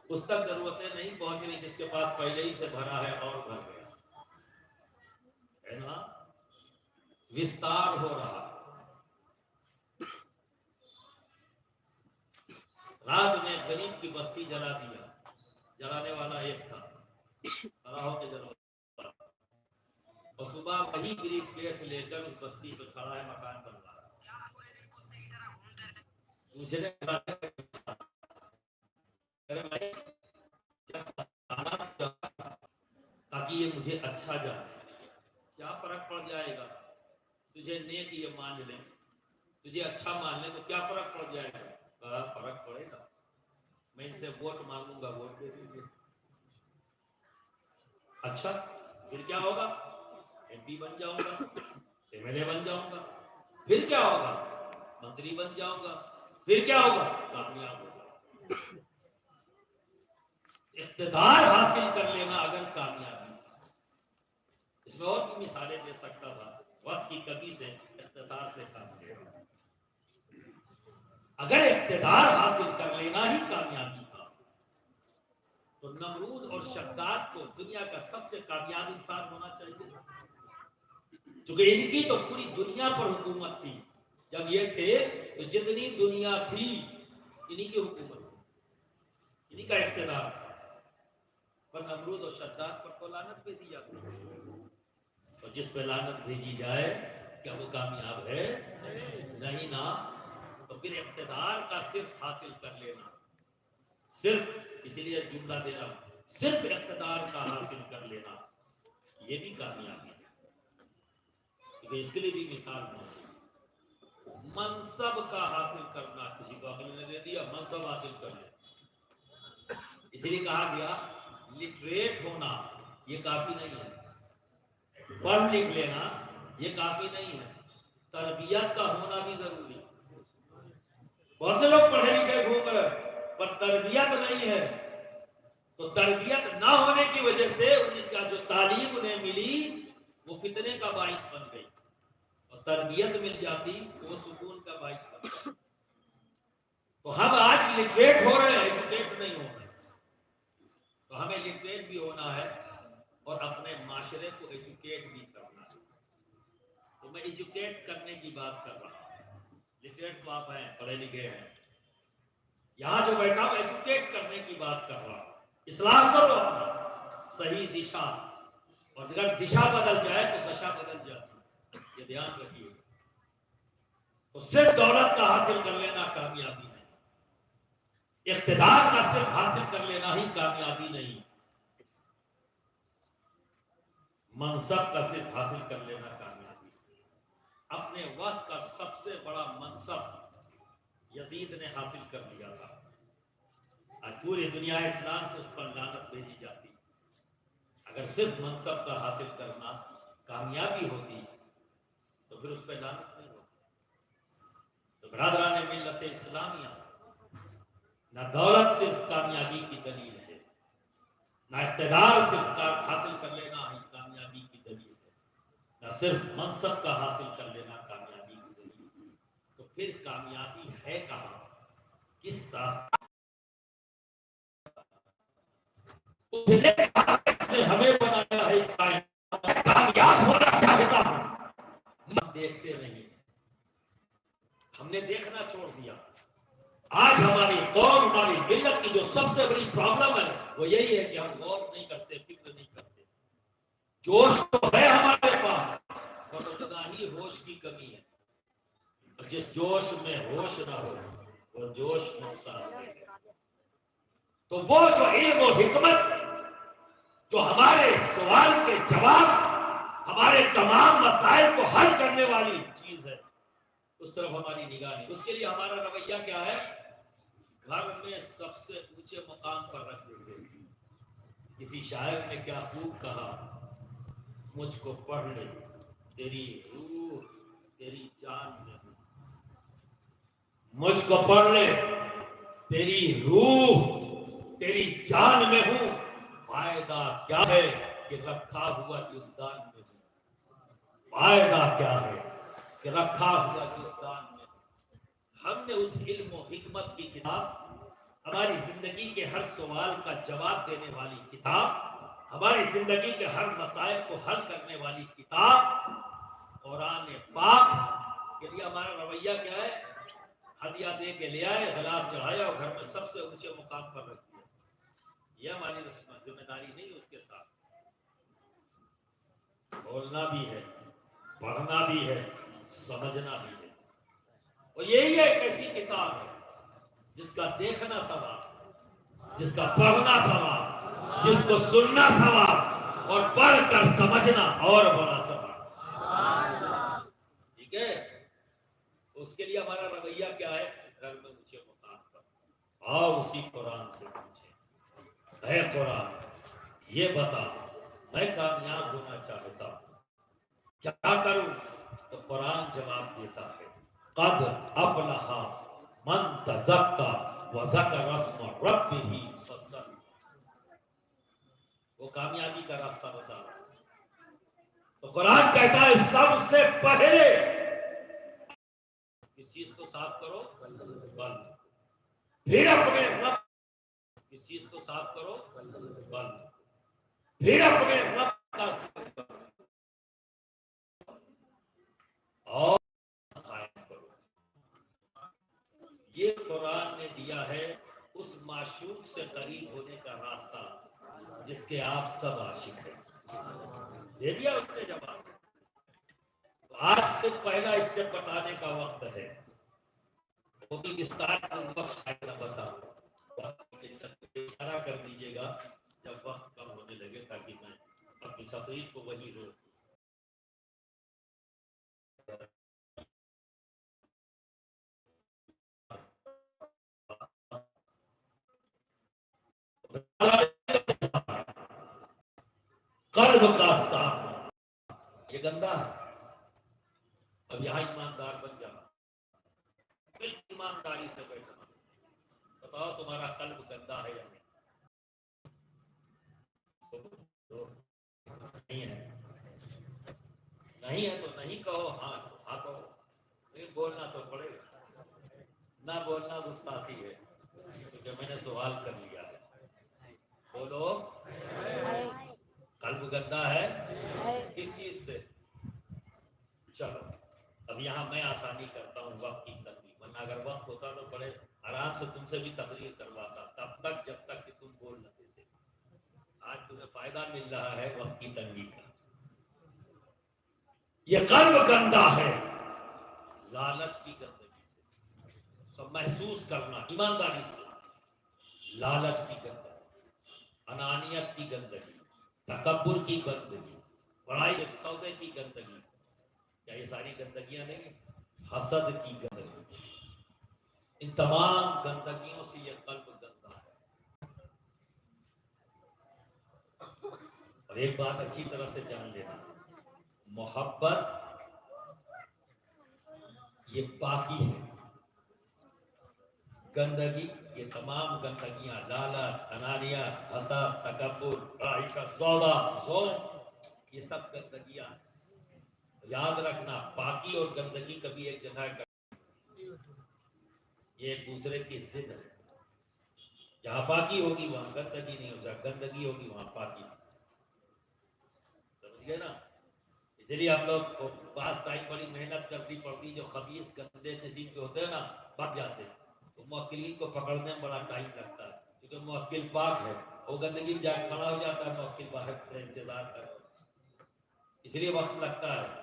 اس تک ضرورتیں نہیں پہنچ رہی، جس کے پاس پہلے ہی سے بھرا ہے اور بھر گیا ہے نا۔ وستار ہو رہا۔ رات میں غریب کی بستی جلا دیا، جلانے والا ایک تھا، کھڑا ہو کے جلوا، اور صبح وہی بریف کیس لے کر اس بستی پہ کھڑا ہے، مکان بن رہا تاکہ یہ مجھے اچھا جائے۔ کیا فرق پڑ جائے گا؟ تجھے نیک یہ مان لیں، تجھے اچھا مان لیں تو کیا فرق پڑ جائے گا؟ کہا فرق پڑے گا، میں ان سے ووٹ مانگوں گا، ووٹ دے دیں گے۔ اچھا پھر کیا ہوگا؟ ایم پی بن جاؤں گا، ایم ایل اے بن جاؤں گا، پھر کیا ہوگا؟ منتری بن جاؤں گا، پھر کیا ہوگا؟ کامیاب ہوگا۔ اقتدار حاصل کر لینا اگر کامیابی، اس میں اور بھی مثالیں دے سکتا تھا، وقت کی کمی سے اختصار سے کام لے رہا۔ اگر اقتدار حاصل کر لینا ہی کامیابی تھا تو نمرود اور شداد کو دنیا کا سب سے کامیاب انسان ہونا چاہیے، چونکہ ان کی تو پوری دنیا پر حکومت تھی۔ جب یہ تھے تو جتنی دنیا تھی انہی کی حکومت تھی، انہی کا اقتدار تھا، پر نمرود اور شداد پر تو لعنت پہ دیا۔ تو جس پہ لعنت بھیجی جائے کیا وہ کامیاب ہے؟ نہیں نا. تو پھر اقتدار کا صرف حاصل کر لینا، صرف اسی لیے جملہ دے رہا ہوں، صرف اقتدار کا حاصل کر لینا یہ بھی کامیابی ہے. کیونکہ اس کے لیے بھی مثال موجود، منصب کا حاصل کرنا، کسی کو عقل نے دے دیا منصب حاصل کر لیا. اسی لیے کہا گیا لٹریٹ ہونا یہ کافی نہیں ہے، پڑھ لکھ لینا یہ کافی نہیں ہے، تربیت کا ہونا بھی ضروری ہے. بہت سے لوگ پڑھے لکھے گھوم گئے پر تربیت نہیں ہے، تو تربیت نہ ہونے کی وجہ سے ان کا جو تعلیم انہیں ملی وہ فتنے کا باعث بن گئی، اور تربیت مل جاتی تو وہ سکون کا باعث بن گئی. تو ہم آج لٹریٹ ہو رہے ہیں، ایجوکیٹ نہیں ہو رہے. تو ہمیں لٹریٹ بھی ہونا ہے اور اپنے معاشرے کو ایجوکیٹ بھی کرنا ہے. تو میں ایجوکیٹ کرنے کی بات کر رہا ہوں. لٹریٹ تو آپ ہیں، پڑھے لکھے ہیں، یہاں جو بیٹھا ہوں ایجوکیٹ کرنے کی بات کر رہا ہوں. اصلاح کرو اپنا، صحیح دشا، اور اگر دشا بدل جائے تو دشا بدل جاتی، یہ دھیان رکھیے. تو صرف دولت کا حاصل کر لینا کامیابی نہیں، اقتدار کا صرف حاصل کر لینا ہی کامیابی نہیں، منصب کا صرف حاصل کر لینا کامیابی. اپنے وقت کا سب سے بڑا منصب یزید نے حاصل کر لیا تھا. آج پوری دنیا اسلام سے اس پر لعنت بھیجی جاتی. اگر صرف منصب کا حاصل کرنا کامیابی ہوتی تو پھر اس پہ لعنت نہیں ہوتی. تو برادران ملت اسلامیہ، نہ دولت صرف کامیابی کی دلیل ہے، نہ اقتدار صرف حاصل کر لینا ہی کامیابی کی دلیل ہے، نہ صرف منصب کا حاصل کر لینا کامیابی کی دلیل ہے. تو پھر کامیابی ہے کہاں، کس راستہ؟ ہمیں بنایا ہے اس کائنات میں، کامیاب ہونا چاہتا ہوں، ہم دیکھتے نہیں، ہم نے دیکھنا چھوڑ دیا. آج ہماری قوم، ہماری ملت کی جو سب سے بڑی پرابلم ہے وہ یہی ہے کہ ہم غور نہیں کرتے، فکر نہیں کرتے. جوش تو ہے ہمارے پاس پر اتنا ہی ہوش کی کمی ہے. جس جوش میں ہوش نہ ہو وہ جوش نقصان ہے. تو وہ جو علم و حکمت جو ہمارے سوال کے جواب، ہمارے تمام مسائل کو حل کرنے والی چیز ہے، اس طرف ہماری نگاہ نہیں. اس کے لیے ہمارا رویہ کیا ہے؟ گھر میں سب سے اونچے مقام پر رکھ دیتے. کسی شاعر نے کیا خوب کہا، مجھ کو پڑھ لے تیری روح تیری جان میں ہوں، مجھ کو پڑھ لے تیری روح تیری جان میں ہوں، فائدہ کیا ہے کہ رکھا ہوا جسدان میں ہوں. فائدہ کیا ہے کہ رکھا ہوا جسدان میں ہوں. ہم نے اس علم و حکمت کی کتاب، ہماری زندگی کے ہر سوال کا جواب دینے والی کتاب، ہماری زندگی کے ہر مسائل کو حل کرنے والی کتاب قرآن پاک کے لیے ہمارا رویہ کیا ہے؟ ہدیہ دے کے لے آئے، غلاب چڑھایا اور گھر میں سب سے اونچے مقام پر رکھ دیا. یہ ہماری ذمہ داری نہیں. اس کے ساتھ بولنا بھی ہے، پڑھنا بھی ہے، سمجھنا بھی ہے. اور یہی ایک ایسی کتاب ہے جس کا دیکھنا ثواب، جس کا پڑھنا ثواب، جس کو سننا ثواب، اور پڑھ کر سمجھنا اور بڑا ثواب. ٹھیک ہے؟ اس کے لیے ہمارا رویہ کیا ہے؟ گھر میں اونچے مقام پر آؤ، اسی قرآن سے پوچھیں، اے قرآن یہ بتا میں کامیاب ہونا چاہتا ہوں، کیا کروں؟ تو قرآن جواب دیتا ہے، قد افلح من تزکا وذکر اسم ربہ فصلی. وہ کامیابی کا راستہ بتا رہا ہے. تو قرآن کہتا ہے سب سے پہلے اس چیز کو صاف کرو، بل پھر اپنے رب، اس چیز کو صاف کرو، بل پھر اپنے رب کا ذکر کرو اور قائم کرو. یہ قرآن نے دیا ہے اس معشوق سے قریب ہونے کا راستہ جس کے آپ سب عاشق ہیں. دے دیا اس نے جواب. آج سے پہلا اسٹیپ بتانے کا وقت ہے، وہ بھی وستار پوروک شاید نہ بتاؤں، وقت کی طرف اشارہ کر دیجیے گا جب وقت کم ہونے لگے، تاکہ میں اپنی تقریر کو وہی روک قلب کا صاف، یہ گندا ہے، اب یہاں ایماندار بن جانا، بالکل ایمانداری سے بیٹھنا، بتاؤ تمہارا قلب گندا ہے یا نہیں؟ نہیں ہے، نہیں ہے تو نہیں کہو، ہاں تو ہاں کہو، نہیں بولنا تو پڑے گا، نہ بولنا گستاخی ہے، کیونکہ میں نے سوال کر لیا ہے۔ بولو، قلب گندا ہے کس چیز سے؟ چلو اب یہاں میں آسانی کرتا ہوں وقت کی تقریر، ورنہ اگر وقت ہوتا تو بڑے آرام سے تم سے بھی تقریر کرواتا، تب تک جب تک کہ تم بول نہ دیتے۔ آج تمہیں فائدہ مل رہا ہے وقت کی تنگی کا۔ یہ قلب گندا ہے لالچ کی گندگی سے، سب محسوس کرنا ایمانداری سے، لالچ کی گندگی، انانیت کی گندگی، تکبر کی گندگی، بڑائی کے سودے کی گندگی، کیا یہ ساری گندگیاں نہیں ہیں؟ حسد کی گندگی، ان تمام گندگیوں سے یہ قلب گندا ہے۔ اور ایک بات اچھی طرح سے جان لینا، محبت یہ پاکی ہے، گندگی یہ تمام گندگیاں، لالچ، انانیت، حسد، تکبر، بڑائی کا سودا، ظلم، یہ سب گندگیاں ہیں۔ یاد رکھنا، پاکی اور گندگی کبھی ایک جگہ کا، یہ ایک دوسرے کی ضد ہے۔ جہاں پاکی ہوگی وہاں گندگی نہیں ہو، جہاں گندگی ہوگی وہاں پاکی نہیں، سمجھ گئے نا؟ اس لیے آپ لوگ کو پاس ٹائم بڑی محنت کرنی پڑتی، جو خبیث گندے قسم کے ہوتے ہیں نا بچ جاتے ہیں، تو موکلین کو پکڑنے میں بڑا ٹائم لگتا ہے، کیونکہ موکل پاک ہے، وہ گندگی میں جا کے کھڑا ہو جاتا ہے، موکل باہر کا انتظار کر، اس لیے وقت لگتا ہے،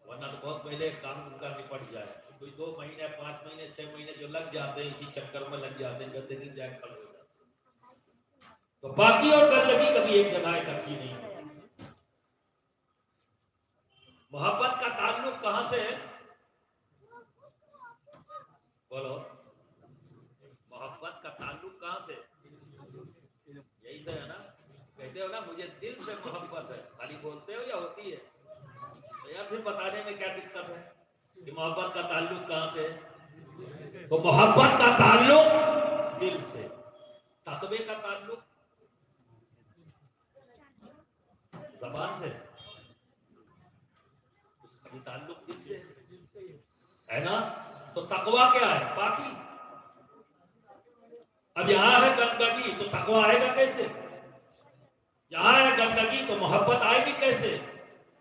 ورنہ تو بہت پہلے کام ان کا نپٹ جائے۔ کوئی 2 مہینے 5 مہینے 6 مہینے جو لگ جاتے ہیں اسی چکر میں لگ جاتے ہیں، گندگی میں جا کے کھڑے ہو جاتے ہیں۔ تو پاکی اور گندگی کبھی ایک جگہ اکٹھی نہیں ہے۔ محبت کا تعلق کہاں سے ہے؟ بولو، محبت کا تعلق کہاں سے؟ یہی سے ہے نا، کہتے ہو نا مجھے دل سے محبت ہے، خالی بولتے ہو یا ہوتی ہے؟ تو یار پھر بتانے میں کیا دقت ہے کہ محبت کا تعلق کہاں سے؟ تو محبت کا تعلق دل سے، تقوی کا تعلق زبان سے، اس کا بھی تعلق دل سے ہے نا؟ تو تقوی کیا ہے؟ پاکی۔ اب یہاں ہے گندگی تو تقوی آئے گا کیسے؟ یہاں ہے گندگی تو محبت آئے گی کیسے؟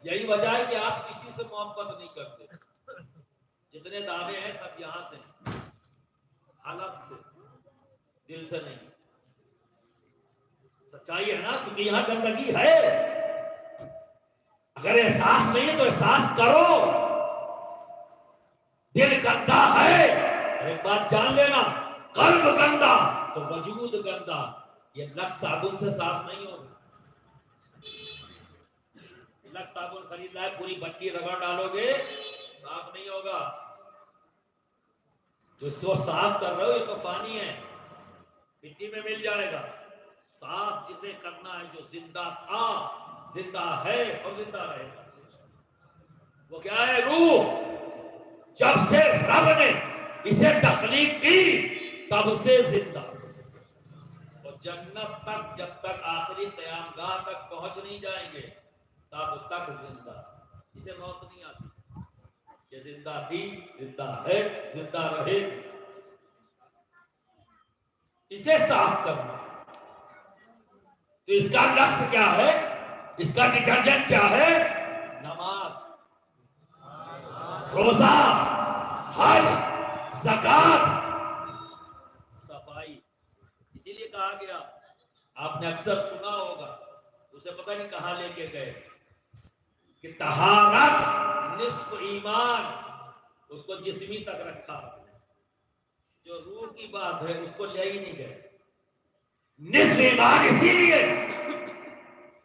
یہی وجہ ہے کہ آپ کسی سے محبت نہیں کرتے، جتنے دعوے ہیں سب یہاں سے، حالت سے، دل سے نہیں۔ سچائی ہے نا، کیونکہ یہاں گندگی ہے۔ اگر احساس نہیں ہے تو احساس کرو، دل گندا ہے، اور ایک بات جان لینا، قلب گندا تو وجود گندا، یہ لک صابن سے صاف نہیں ہوگا۔ لک صابن خرید لائے، پوری بٹی رگڑ ڈالو گے صاف نہیں ہوگا۔ جو اس کو صاف کر رہے ہو یہ تو فانی ہے، مٹی میں مل جائے گا۔ صاف جسے کرنا ہے جو زندہ تھا، زندہ ہے اور زندہ رہے گا، وہ کیا ہے؟ روح۔ جب سے رب نے اسے تخلیق کی تب سے زندہ، اور جنت تک جب تک آخری قیام گاہ تک پہنچ نہیں جائیں گے تب تک زندہ، اسے موت نہیں آتی، کہ زندہ تھی، زندہ ہے، زندہ رہے، اسے صاف کرنا۔ تو اس کا لفظ کیا ہے؟ اس کا ڈٹرجنٹ کیا ہے؟ نماز، روزہ، حج، زکات، صفائی۔ اسی لیے کہا گیا، آپ نے اکثر سنا ہوگا، اسے پتہ نہیں کہاں لے کے گئے، کہ طہارت نصف ایمان اس کو جسمی تک رکھا، جو روح کی بات ہے اس کو لے ہی نہیں گئے۔ نصف ایمان اسی لیے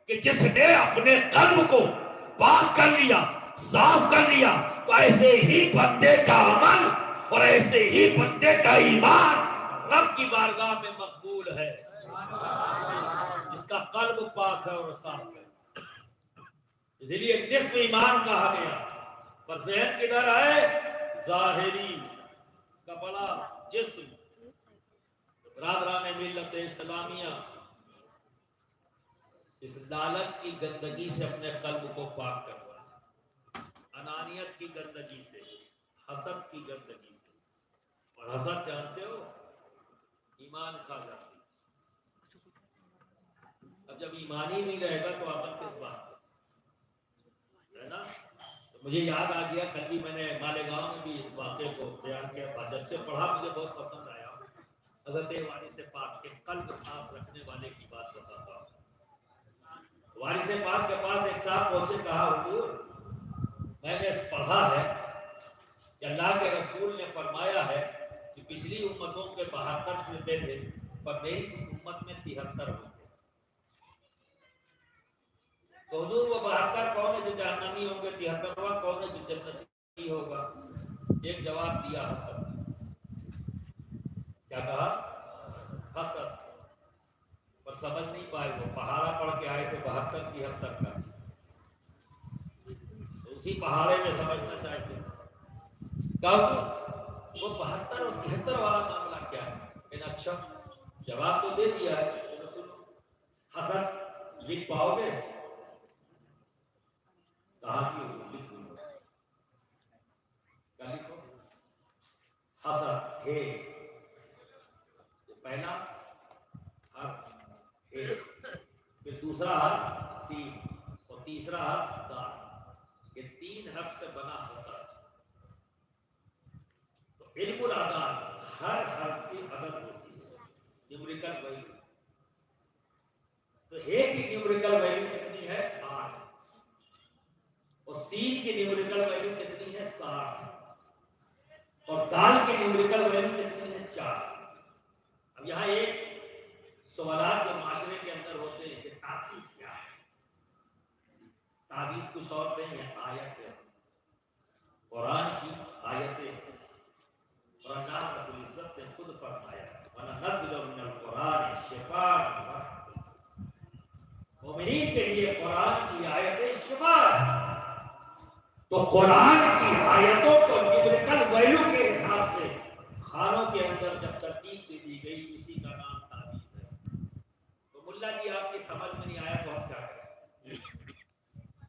کہ جس نے اپنے قلب کو پاک کر لیا، صاف کر لیا، تو ایسے ہی بندے کا عمل اور ایسے ہی بندے کا ایمان رب کی بارگاہ میں مقبول ہے، جس کا قلب پاک ہے اور صاف ہے۔ اس لیے نصف ایمان کہا گیا، پر ذہن کدھر ہے؟ ظاہری کپڑا جسم۔ برادران ملت اسلامیہ، اس لالچ کی گندگی سے اپنے قلب کو پاک کروا، انانیت کی گندگی سے، حسد کی گندگی سے۔ اور حسد جانتے ہو ایمان کھا جاتی، اب جب ایمان ہی نہیں رہے گا تو عمل کس بات ہے نا؟ تو مجھے یاد آ گیا، کل بھی میں نے مالیگاؤں میں بھی اس واقعے کو بیان کیا تھا، جب سے پڑھا مجھے بہت پسند آیا۔ حضرت وارث پاک کے قلب صاف رکھنے والے کی بات بتاتا ہوں۔ وارث پاک کے پاس ایک صاحب پہنچے، کہا حضور میں نے پڑھا ہے کہ اللہ کے رسول نے فرمایا ہے کہ پچھلی امتوں کے 72 فرقے تھے، پر میری امت میں 73 ہوں گے، تو حضور وہ 72 کون ہے جو جہنمی ہوں گے، 73واں کون ہے جو جنتی ہوگا؟ ایک جواب دیا حسد۔ کیا کہا؟ حسد۔ پر سمجھ نہیں پائے، وہ پہاڑا پڑھ کے آئے تو 72 73 کا، تو اسی پہاڑے میں سمجھنا چاہتے ہیں وہ 72 اور 73 والا معاملہ کیا ہے؟ لیکن اچھا جواب تو دے دیا ہے، سنو حسد لکھ پاؤ گے؟ کہاں کی لکھ لوں؟ کیا لکھو؟ حسد ہے پہلا حرف ہے، پھر دوسرا حرف سین اور تیسرا حرف دال، یہ 3 حرف سے بنا حسد۔ تو علم الاعداد، ہر حرف کی عدد ہوتی ہے، نیومریکل ویلیو، تو ایک کی نیومریکل ویلیو کتنی ہے؟ 8، اور سین کی نیومریکل ویلیو کتنی ہے؟ 60، اور دال کی نیومریکل ویلیو کتنی ہے؟ 4۔ اب یہاں ایک سوالات جو معاشرے کے اندر ہوتے ہیں کہ تعویذ کیا ہے؟ تعویذ کچھ اور نہیں ہے، آیت ہے، قرآن کی آیتیں ہیں، اور اللہ رب العزت نے خود فرمایا وَنَنَزِّلُ مِنَ الْقُرْآنِ شِفَاءً وَرَحْمَةً، مومنین کے لیے قرآن کی آیتیں شفا ہے۔ تو قرآن کی آیتوں کو نیومریکل ویلیو کے حساب سے خانوں کے اندر جب ترتیب دے دی گئی، اسی کا نام تعویذ ہے۔ تو ملا جی آپ کی سمجھ میں نہیں آیا تو ہم کیا کریں؟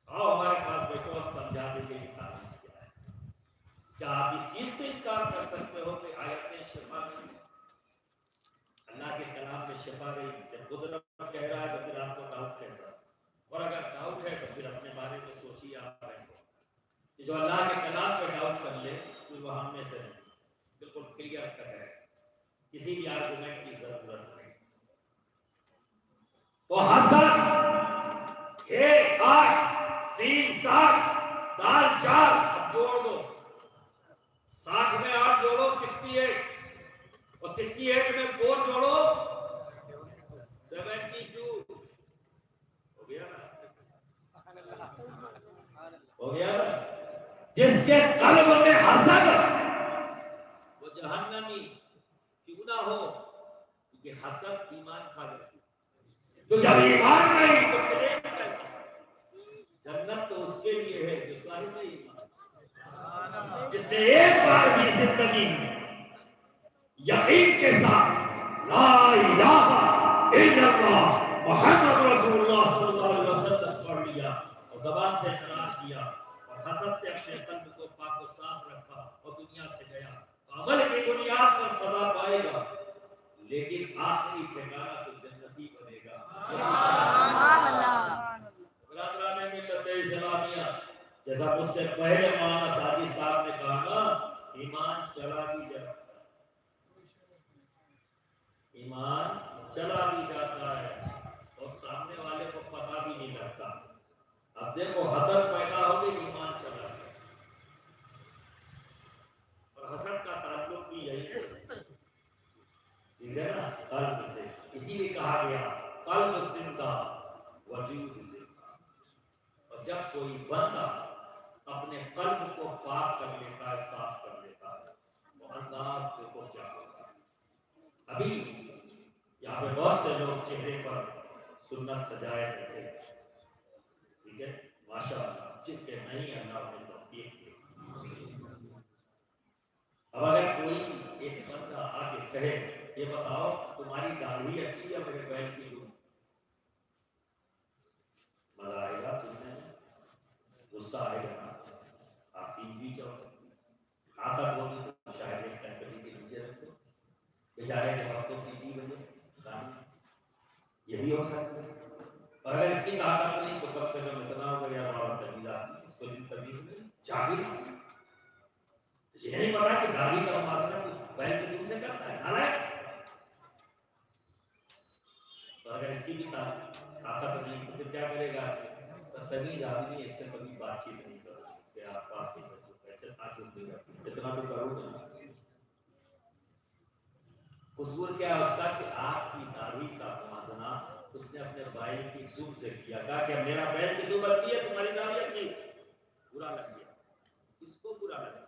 آؤ ہمارے پاس بیٹھو، ہم سمجھا دیں گے تعویذ کیا ہے۔ کیا آپ اس چیز سے انکار کر سکتے ہو کہ آیتیں شفا نہیں ہیں؟ اللہ کے کلام میں شفا نہیں، جب خود رب کہہ رہا ہے تو پھر آپ کو ڈاؤٹ کیسا؟ اور اگر ڈاؤٹ ہے تو پھر اپنے بارے میں سوچیے آپ کہ جو اللہ کے کلام پہ ڈاؤٹ کر لے پھر وہ ہم میں سے نہیں، بالکل کلیئر کر ہے، کسی بھی آرگومنٹ کی ضرورت نہیں۔ تو حسد ہے 8، سین 7، دال 4، اب جوڑ دو، 60 میں 8 جوڑو 68، اور 68 میں 4 جوڑو 72، ہو گیا نا؟ ہو گیا نا؟ جس کے قلب میں حسد وہ جہنمی کیوں نہ ہو، کیونکہ حسد ایمان کھا لیتی ہے۔ تو جب ایمان نہیں تو کلیم کیسا؟ جنت تو اس کے لیے ہے جو صاحب ایمان، جس نے ایک بار بھی زندگی یقین کے ساتھ لا الہ الا اللہ محمد رسول اللہ صلی اللہ علیہ وسلم پڑھ لیا اور زبان سے اقرار کیا اور حسد سے اپنے قلب کو پاک و صاف رکھا اور دنیا سے گیا، عمل کی بنیاد پر سزا پائے گا، لیکن آخری ٹھکانہ تو جنتی بنے گا۔ برادران ملت اسلامیہ، جیسا مجھ سے پہلے مولانا سعدی صاحب نے کہا نا، ایمان چلا بھی جاتا ہے، ایمان چلا بھی جاتا ہے اور سامنے والے کو پتہ بھی نہیں لگتا۔ اب دیکھو حسد پیدا ہو گئی، ایمان چلا گیا، ٹھیک ہے نا، قلب سے، اسی لیے کہا گیا قلب زندہ وجود زندہ۔ اور جب کوئی بندہ اپنے قلب کو پاک کر لیتا ہے، صاف کر لیتا ہے، تو انداز دیکھو کیا ہوتا ہے۔ ابھی یہاں پہ بہت سے لوگ چہرے پر سنت سجائے رکھے، ٹھیک ہے، ماشاء اللہ، جن کے نہیں اللہ نے توفیق دی۔ اب اگر کوئی ایک بندہ آ کے کہے یہ بتاؤ تمہاری داڑھی اچھی ہے میرے بیل کی دوں، مزہ آئے گا، تمہیں غصہ آئے گا، آپ کی بھی چل سکتی آتا بولے تو شاید ایک ٹیمپری کے نیچے رکھو، بیچارے کے ہفتوں سیدھی بنے یہ بھی ہو سکتا ہے۔ اور اگر اس کی طاقت نہیں تو کم سے کم اتنا ہو گیا ہمارا تمیز آتی، اس کو بھی تمیز نہیں جاگیر، یہ نہیں پتا کہ داڑھی کا معاشرہ بیل کے دوں سے کرتا ہے حالانکہ، اور اگر اس کی بھی طاقت نہیں تو پھر کیا کرے گا، تمیز آدمی اس سے کبھی بات چیت نہیں کرے، اس کے آس پاس کے بچوں ایسے تعجب نہیں کرتے، اتنا تو کرو گے نا۔ قصور کیا ہے اس کا کہ آپ کی داڑھی کا موازنہ اس نے اپنے بھائی کی دم سے کیا، کہا کہ میرا بیل کی دم اچھی ہے تمہاری داڑھی اچھی ہے، برا لگ گیا، اس کو برا لگا،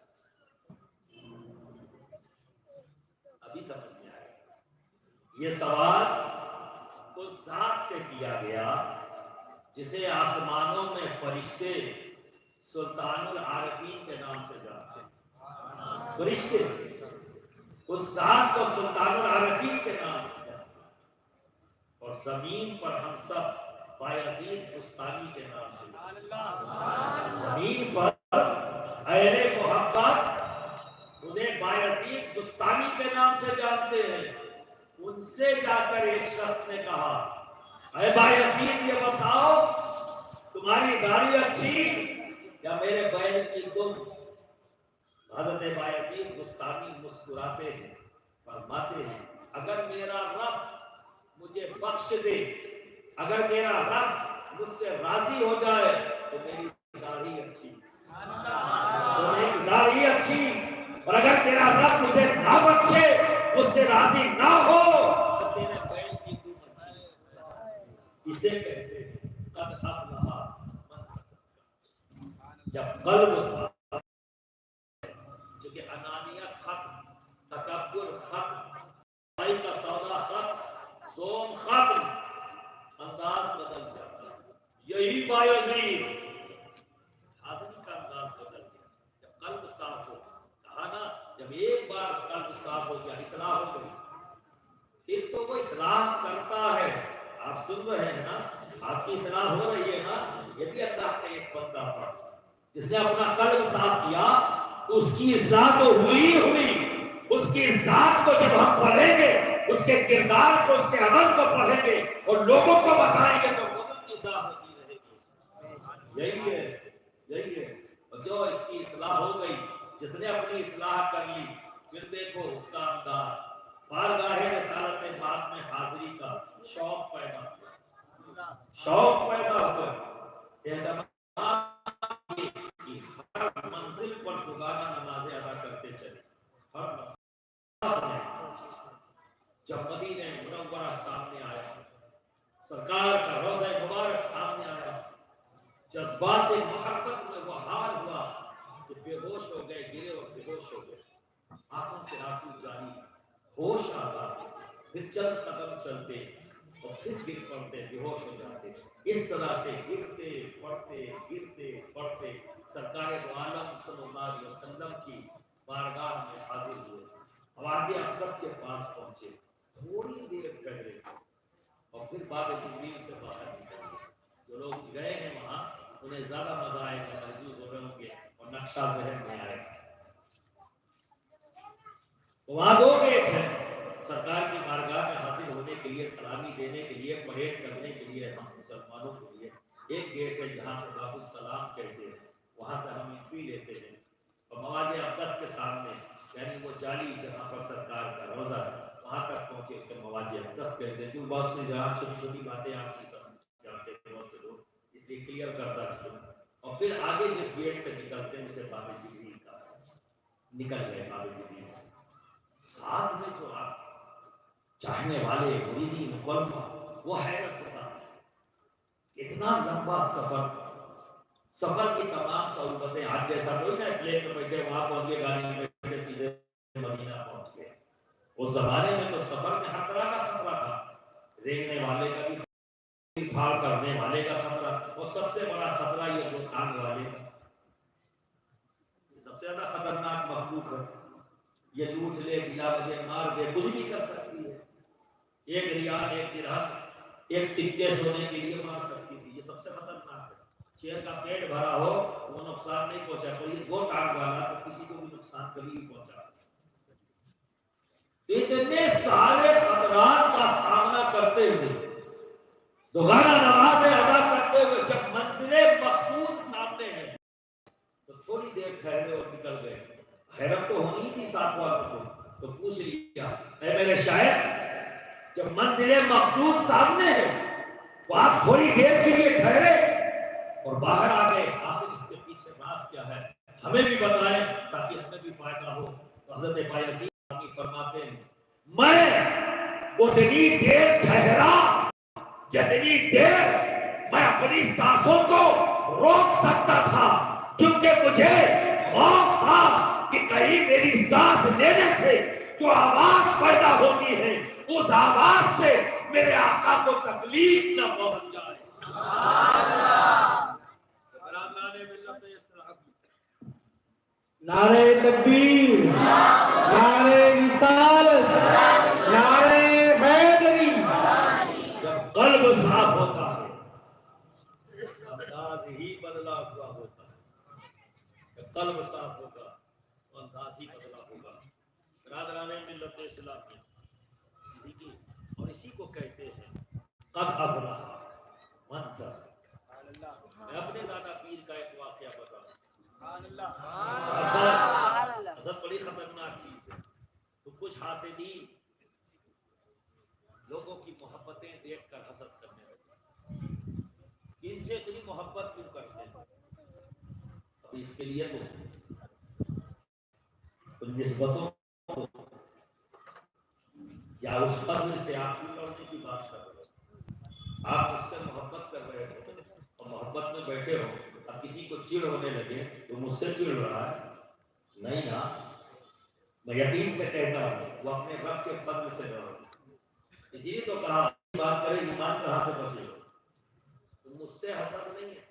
ابھی سمجھ میں آئے گا۔ یہ سوال اس ذات سے کیا گیا جسے آسمانوں میں فرشتے سلطان العارفین کے نام سے جانتے ہیں، فرشتے اس ذات کو سلطان العارفین کے نام سے جانتے ہیں، اور زمین پر ہم سب بایزید بستانی کے نام سے جانتے ہیں۔ زمین پر اہل محبت انہیں بایزید بستانی کے نام سے جانتے ہیں۔ ان سے جا کر ایک شخص نے کہا اے بایزید یہ بتاؤ تمہاری داڑھی اچھی یا میرے بیل کی دم؟ حضرت بایزید بستانی مسکراتے ہیں، فرماتے ہیں اگر میرا رب مجھے بخش دے، اگر میرا رب مجھ سے راضی ہو جائے تو میری داڑھی اچھی، تو میری داڑھی اچھی، اور اگر تیرا رب مجھے نہ بخشے، مجھ سے راضی نہ ہو تو تیرے بیل کی دم اچھی۔ اسے کہتے ہیں قد افلح من تزکا، جب قلب صاف، چونکہ انانیت ختم، تکبر ختم، بھائی کا سودا ختم، زوم ختم، انداز بدل جاتا ہے۔ یہی بایزید حاضری کا انداز بدل گیا جب قلب صاف ہو، کہا نا جب ایک بار قلب صاف ہو گیا اصلاح ہو گئی، پھر تو وہ اصلاح کرتا ہے۔ آپ سن رہے ہیں نا، آپ کی اصلاح ہو رہی ہے نا، یہ بھی اللہ کا ایک بندہ تھا جس نے اپنا قلب صاف کیا تو اس کی اصلاح تو ہوئی، اس کی ذات کو جب ہم پڑھیں گے، اس کے کردار کو، اس کے عمل کو پڑھیں گے اور لوگوں کو بتائیں گے تو لوگوں کی اصلاح ہوتی رہے گی۔ یہی ہے، اور جو اس کی اصلاح ہو گئی، جس نے اپنی اصلاح کر لی، پھر دیکھو اس کا انداز بارگاہ رسالت پاک میں حاضری کا شوق پیدا ہوا، اعتماد کہ ہر منزل پر دوبارہ نمازیں ادا کرتے چلے، ہر نماز میں جب مدینہ منورہ سامنے آیا، سرکار کا روضہ مبارک سامنے آیا، جذبات محبت میں وہ حال ہوا کہ بے ہوش ہو گئے، گرے اور بے ہوش ہو گئے، آنکھوں سے آنسو جاری، ہوش آتا، پھر چند قدم چلتے اور پھر گر پڑتے، بے ہوش ہو جاتے۔ اس طرح سے گرتے پڑتے سرکار دو عالم صلی اللہ علیہ وسلم کی بارگاہ میں حاضر ہوئے، حواج اقدس کے پاس پہنچے، تھوڑی دیر پہلے اور پھر باب جبریل سے باہر نکلے۔ جو لوگ گئے ہیں وہاں انہیں زیادہ مزہ آئے گا، محسوس ہو رہے ہوں گے اور نقشہ ذہن میں آئے گا۔ وہاں دو گیٹ ہیں سرکار کی بارگاہ میں حاصل ہونے کے لیے، سلامی دینے کے لیے، پریڈ کرنے کے لیے ہم مسلمانوں کے لیے۔ ایک گیٹ ہے جہاں سے باب السلام کہتے ہیں، وہاں سے ہم انٹری لیتے ہیں اور مواد اقدس کے سامنے، یعنی وہ جالی جہاں پر سرکار کا روضہ ہے وہاں تک پہنچے، اسے مواد اقدس کہتے ہیں۔ کیوں بہت سی جہاں چھوٹی چھوٹی باتیں آپ کی سمجھ جانتے ہیں بہت سے لوگ، اس لیے کلیئر کرتا چلوں۔ اور پھر آگے جس گیٹ سے نکلتے ہیں اسے باب جبریل کا، نکل گئے باب جبریل سے۔ ساتھ میں جو آپ چاہنے والے مریدین قلبہ وہ حیرت ستا اتنا لمبا سفر کی تمام سہولتیں آج جیسا کوئی نہ پلین میں بیٹھے وہاں پہنچ گئے گاڑی میں بیٹھے سیدھے مدینہ پہنچ گئے. اس زمانے میں تو سفر میں ہر طرح کا خطرہ تھا, رینگنے والے کا بھی پھاڑ کرنے والے کا خطرہ, اور سب سے بڑا خطرہ یہ جو کھانے والے کا, سب سے زیادہ خطرناک مخلوق ہے. یہ لوٹ لے, بلا وجہ مار دے, کچھ بھی کر سکتی ہے. ایک ریال, ایک درہم, ایک سکے سونے کے لیے مار سکتی تھی. یہ سب سے خطرناک ہے. شیر کا پیٹ بھرا ہو وہ نقصان نہیں پہنچا, کوئی دو ٹانگ والا تو کسی کو بھی نقصان کبھی نہیں پہنچا. اتنے سارے خطرات کا سامنا کرتے ہوئے, دوبارہ نماز ادا کرتے ہوئے جب منزل مقصود سامنے ہے تو تھوڑی دیر ٹھہرے اور نکل گئے. حیرت تو ہونی تھی ساتھ والوں کو, تو پوچھ لیا اے میرے شاعر, جب منزل مقصود سامنے ہے تو آپ تھوڑی دیر کے لیے ٹھہرے اور باہر آ گئے, آخر اس کے پیچھے راز کیا ہے ہمیں بھی بتائیں تاکہ ہمیں بھی فائدہ ہو. تو حضرت بایزید فرماتے ہیں میں اتنی دیر ٹھہرا جتنی دیر میں اپنی سانسوں کو روک سکتا تھا, کیونکہ مجھے خوف تھا کہ کہیں میری سانس لینے سے جو آواز پیدا ہوتی ہے اس آواز سے میرے آقا کو تکلیف نہ پہنچ جائے. نعرہ تکبیر, نعرہ رسالت, نعرہ حیدری. جب قلب صاف ہوتا ہے انداز ہی بدلا ہوا ہوتا ہے. جب قلب صاف ہوگا تو انداز ہی بدلا ہوگا. برادران ملت اسلامی, اور اسی کو کہتے ہیں قد افلح من تزکیٰ. میں اپنے دادا پیر کا ایک واقعہ بتا رہا ہوں. حسد بڑی خطرناک چیز ہے. تو کچھ حاسدین لوگوں کی محبتیں دیکھ کر حسد کرنے لگے. ان سے اتنی محبت کیوں کرتے ہیں؟ اب اس کے لیے تو نسبتوں کو یا اس فضل سے آپ کی کرنے کی بات کر رہے ہو, آپ اس سے محبت کر رہے ہو اور محبت میں بیٹھے ہو. اب کسی کو چڑ ہونے لگے تو مجھ سے چڑ رہا ہے, نہیں نا, میں یقین سے کہتا ہوں وہ اپنے رب کے فضل سے ڈرو. اسی لیے تو کہا بات کرے ایمان کہاں سے بچے ہو, تو مجھ سے حسد نہیں ہے,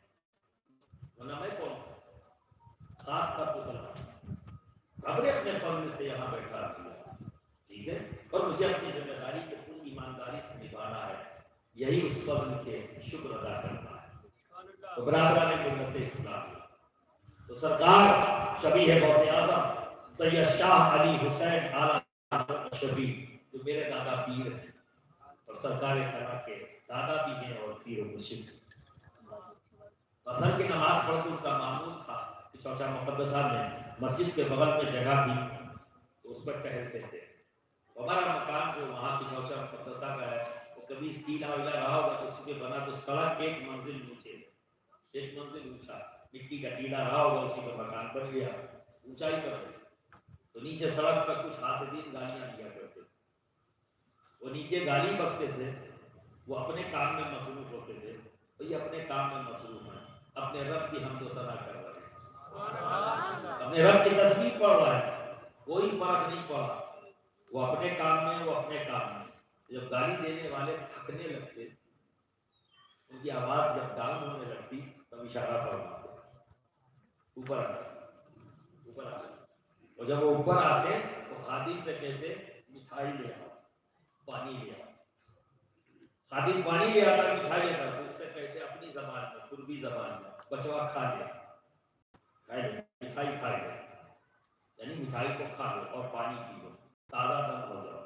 ورنہ میں کون ہوں, خاک کا پتلا. رب نے اپنے فضل سے یہاں بیٹھا دیا, ٹھیک ہے, اور مجھے اپنی ذمہ داری کو پوری ایمانداری سے نبھانا ہے. یہی اس فضل کے شکر ادا کرنا ہے. تو برادران ملت اسلامی, تو سرکار شبیہ غوث اعظم سید شاہ علی حسین اعلیٰ شبیہ جو میرے دادا پیر ہیں اور سرکار طرح کے دادا بھی ہیں اور پیر و مرشد. عصر کی نماز پڑھ کے ان کا معمول تھا کہ چوچا مقدسہ میں مسجد کے بغل میں جگہ تھی تو اس پر ٹہلتے تھے. ہمارا مکان جو وہاں کی چوچا مقدسہ کا ہے وہ کبھی ٹیلا ویلا رہا ہوگا تو اس کے بنا تو سڑک ایک منزل نیچے, ایک منزل اونچا, مٹی کا ٹیلا رہا ہوگا, اسی پر مکان بن گیا اونچائی پر. تو نیچے سڑک پر کچھ حاسدین گالیاں دیا کرتے تھے. وہ نیچے گالی بکتے تھے, وہ اپنے کام میں مصروف ہوتے تھے. بھئی اپنے کام میں مصروف ہیں, اپنے رب کی حمد و ثنا کر رہے ہیں, اپنے رب کی تسبیح پڑھ رہے ہیں, کوئی فرق نہیں پڑا. وہ اپنے کام میں, وہ اپنے کام میں. جب گالی دینے والے تھکنے لگتے, ان کی آواز جب ڈاؤن ہونے لگتی تب اشارہ فرماتے اوپر آ اوپر آ. اور جب وہ اوپر آتے تو خادم سے کہتے مٹھائی لے آؤ, پانی لے آؤ. خادم پانی لے آتا, مٹھائی لے آتا, تو اس سے کہتے اپنی زبان میں, قربی زبان میں, بچوا کھا لیا, مٹھائی کھا لیا, یعنی مٹھائی کو کھا لو اور پانی پی لو, تازہ دم ہو جاؤ.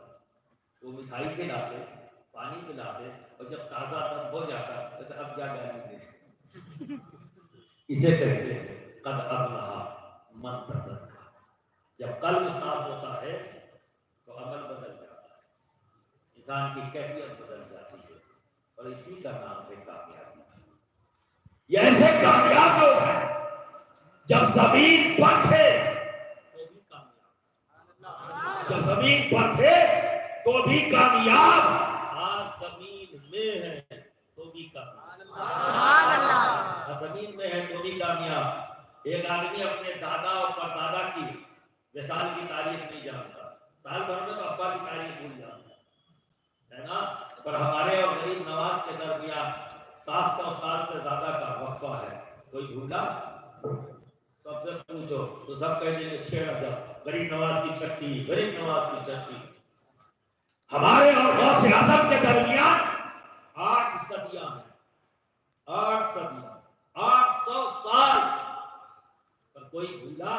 وہ مٹھائی کھلاتے, پانی پلاتے, اور جب تازہ دم ہو جاتا تو اب جا گالی دے. اسے کہتے ہیں قد افلح من تزکیٰ. جب قلب صاف ہوتا ہے تو عمل بدل جاتا ہے, انسان کی کیفیت بدل جاتی ہے, اور اسی کا نام ہے کامیابی. یہ ایسے کامیاب لوگ ہیں جب زمین پر تھے تو بھی کامیاب, جب زمین پر تھے تو بھی کامیاب، آج زمین میں ہے تو بھی کامیاب، آج زمین میں ہے تو بھی کامیاب۔ ایک آدمی اپنے دادا اور پردادا کی وصال کی تاریخ نہیں جانتا، سال بھر میں تو ابا کی تاریخ بھول جاتا ہے نا، پر ہمارے اور غریب نواز کے درمیان 700 سال سے زیادہ کا وقفہ ہے، کوئی بھولا؟ سب سے پوچھو تو سب کہہ دیں گے 6000، غریب نواز کی چھٹی، غریب نواز کی چھٹی۔ ہمارے اور غوث اعظم کے درمیان 8 صدیاں ہیں، 8 صدیاں، 800 سال، پر کوئی بھولا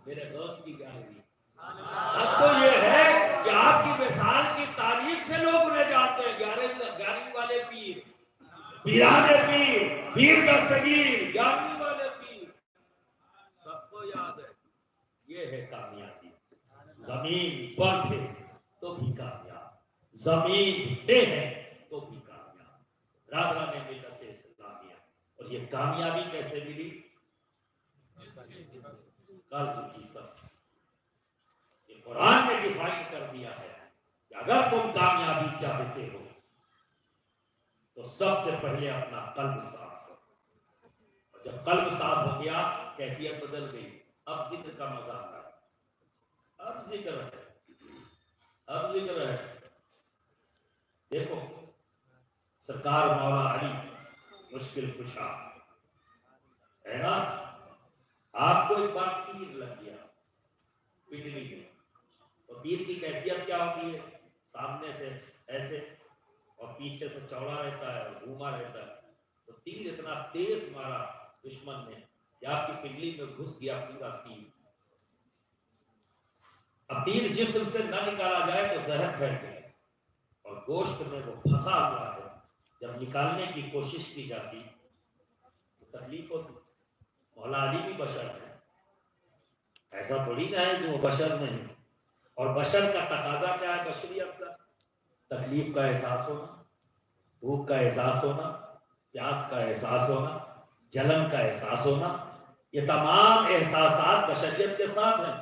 میرے غوث کی گالری؟ اب تو یہ ہے کہ آپ کی وصال کی تاریخ سے لوگ انہیں جانتے ہیں، 11ویں والے پیر، پیران پیر، پیر دستگیر، 11ویں والے پیر، سب کو یاد ہے۔ یہ ہے کامیابی، زمین پر تھے تو بھی کامیاب، زمین پہ ہے تو بھی کامیاب۔ برادران ملت اسلامیہ، اور یہ کامیابی کیسے ملی؟ قلب کی سب، یہ قرآن نے ڈیفائن کر دیا ہے کہ اگر تم کامیابی چاہتے ہو تو سب سے پہلے اپنا قلب صاف کرو، اور جب قلب صاف ہو گیا کیفیت بدل گئی، اب ذکر کا مزہ آتا ہے، اب ذکر ہے، اب ذکر ہے۔ دیکھو سرکار مولا علی مشکل کشا ہے نا، آپ کو ایک بار تیر لگ گیا پنڈلی میں، اور تیر کی کیفیت کیا ہوتی ہے؟ سامنے سے ایسے اور پیچھے سے چوڑا رہتا ہے اور گھوما رہتا ہے، تو تیر اتنا تیز مارا دشمن نے کہ آپ کی پنڈلی میں گھس گیا پورا تیر۔ اب تیر جسم سے نہ نکالا جائے تو زہر پھیل گئے، اور گوشت میں وہ پھنسا ہوا ہے، جب نکالنے کی کوشش کی جاتی تو تکلیف ہوتی۔ مولا علی بھی بشر ہے، ایسا تھوڑی نہ ہے کہ وہ بشر نہیں، اور بشر کا تقاضا کیا ہے بشریت کا؟ تکلیف کا احساس ہونا، بھوک کا احساس ہونا، پیاس کا احساس ہونا، جلن کا احساس ہونا، یہ تمام احساسات بشریت کے ساتھ ہیں۔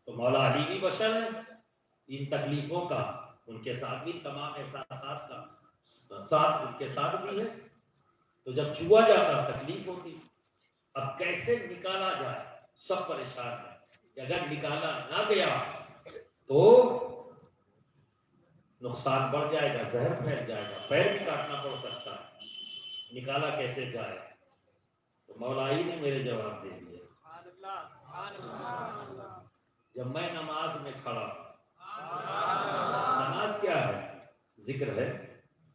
تو مولا علی بھی بشر ہیں، ان تکلیفوں کا ان کے ساتھ بھی، تمام احساسات کا ساتھ ان کے ساتھ بھی ہے۔ تو جب چھوا جاتا تکلیف ہوتی، اب کیسے نکالا جائے؟ سب پریشان ہیں کہ اگر نکالا نہ گیا تو نقصان بڑھ جائے گا، زہر پھیل جائے گا، پیر بھی کاٹنا پڑ سکتا ہے، نکالا کیسے جائے؟ تو مولا علی نے میرے جواب دے دیا، جب میں نماز میں کھڑا، نماز کیا ہے؟ ذکر ہے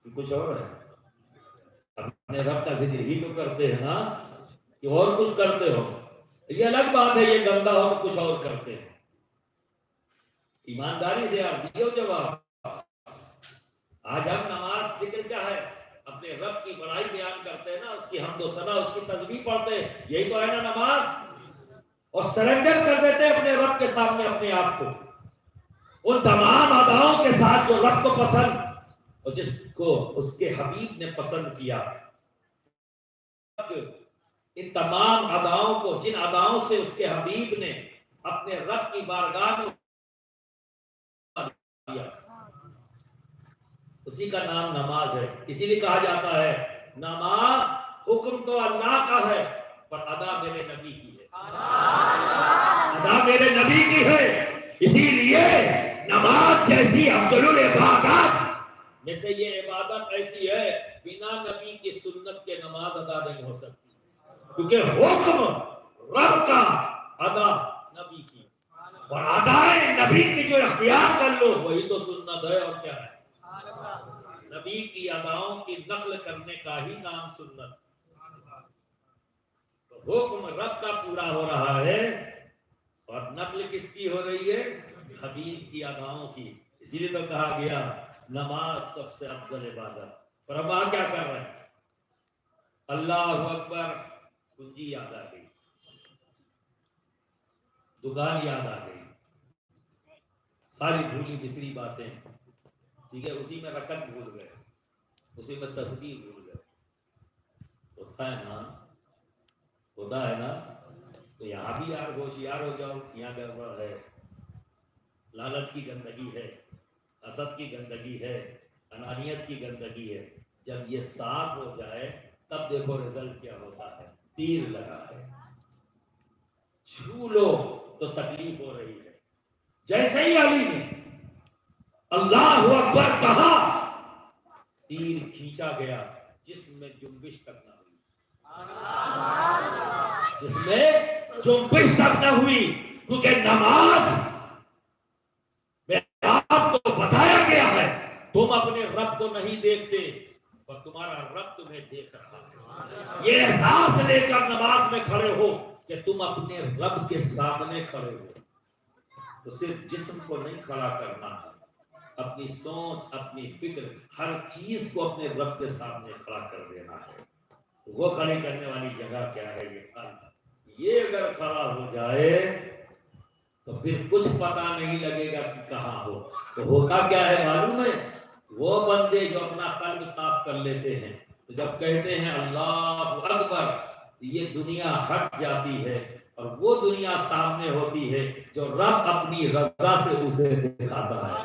کہ کچھ اور ہے؟ اپنے رب کا ذکر ہی تو کرتے ہیں نا، کہ اور کچھ کرتے ہو؟ یہ الگ بات ہے، یہ گندا ہو تو کچھ اور کرتے ہیں۔ ایمانداری سے آپ دیو جواب۔ آج ہم نماز ذکر کیا ہے؟ اپنے رب کی بڑائی بیان کرتے ہیں نا، اس کی حمد و ثنا، اس کی تسبیح پڑھتے ہیں، یہی تو ہے نا نماز۔ اور سرنڈر کر دیتے ہیں اپنے رب کے سامنے اپنے آپ کو، ان تمام اداؤں کے ساتھ جو رب کو پسند اور جس کو اس کے حبیب نے پسند کیا۔ ان تمام اداؤں کو، جن اداؤں سے اس کے حبیب نے اپنے رب کی بارگاہ میں دیا، اسی کا نام نماز ہے۔ اسی لیے کہا جاتا ہے نماز حکم تو اللہ کا ہے پر ادا میرے نبی کی ہے، ادا میرے نبی کی ہے۔ اسی لیے نماز جیسی افضل العبادات میں سے یہ عبادت ایسی ہے بنا نبی کی سنت کے نماز ادا نہیں ہو سکتی، کیونکہ حکم رب کا، ادا نبی کی، اور ادائے نبی کی جو اختیار کر لو وہی تو سنت ہے، اور کیا ہے؟ نبی کی اداؤں کی نقل کرنے کا ہی نام سنت۔ تو حکم رب کا پورا ہو رہا ہے اور نقل کس کی ہو رہی ہے؟ حبیب کی اداؤں کی۔ اسی لیے تو کہا گیا نماز سب سے افضل عبادت۔ پر اب کیا کر رہے ہیں؟ اللہ اکبر، کنجی یاد آ گئی، دکان یاد آ گئی، ساری بھولی بسری باتیں، ٹھیک ہے، اسی میں رکعت بھول گئے، اسی میں تسبیح بھول گئے۔ ہوتا ہے نا، ہوتا ہے نا، تو یہاں بھی یار ہوشیار ہو جاؤ، یہاں گڑبڑ ہے، لالچ کی گندگی ہے، حسد کی گندگی ہے، انانیت کی گندگی ہے. جب یہ صاف ہو جائے تب دیکھو رزلٹ کیا ہوتا ہے. تیر لگا ہے، چھو لو تو تکلیف ہو رہی ہے. جیسے ہی علی نے اللہ اکبر کہا، تیر کھینچا گیا جس میں جنبش تک نہ ہوئی، جس میں جنبش تک نہ ہوئی. کیونکہ نماز میں آپ کو بتایا گیا ہے تم اپنے رب کو نہیں دیکھتے پر تمہارا رب تمہیں دیکھ رہا ہے. یہ احساس لے کر نماز میں کھڑے ہو کہ تم اپنے رب کے سامنے کھڑے ہو. تو صرف جسم کو نہیں کھڑا کرنا ہے، اپنی سوچ، اپنی فکر، ہر چیز کو اپنے رب کے سامنے کھڑا کر دینا ہے. وہ کھڑی کرنے والی جگہ کیا ہے؟ یہ قلب. یہ اگر کھڑا ہو جائے تو پھر کچھ پتا نہیں لگے گا کہ کہاں ہو. تو ہوتا کیا ہے معلوم ہے؟ وہ بندے جو اپنا قلب صاف کر لیتے ہیں تو جب کہتے ہیں اللہ اکبر تو یہ دنیا ہٹ جاتی ہے اور وہ دنیا سامنے ہوتی ہے جو رب اپنی رضا سے اسے دکھاتا ہے.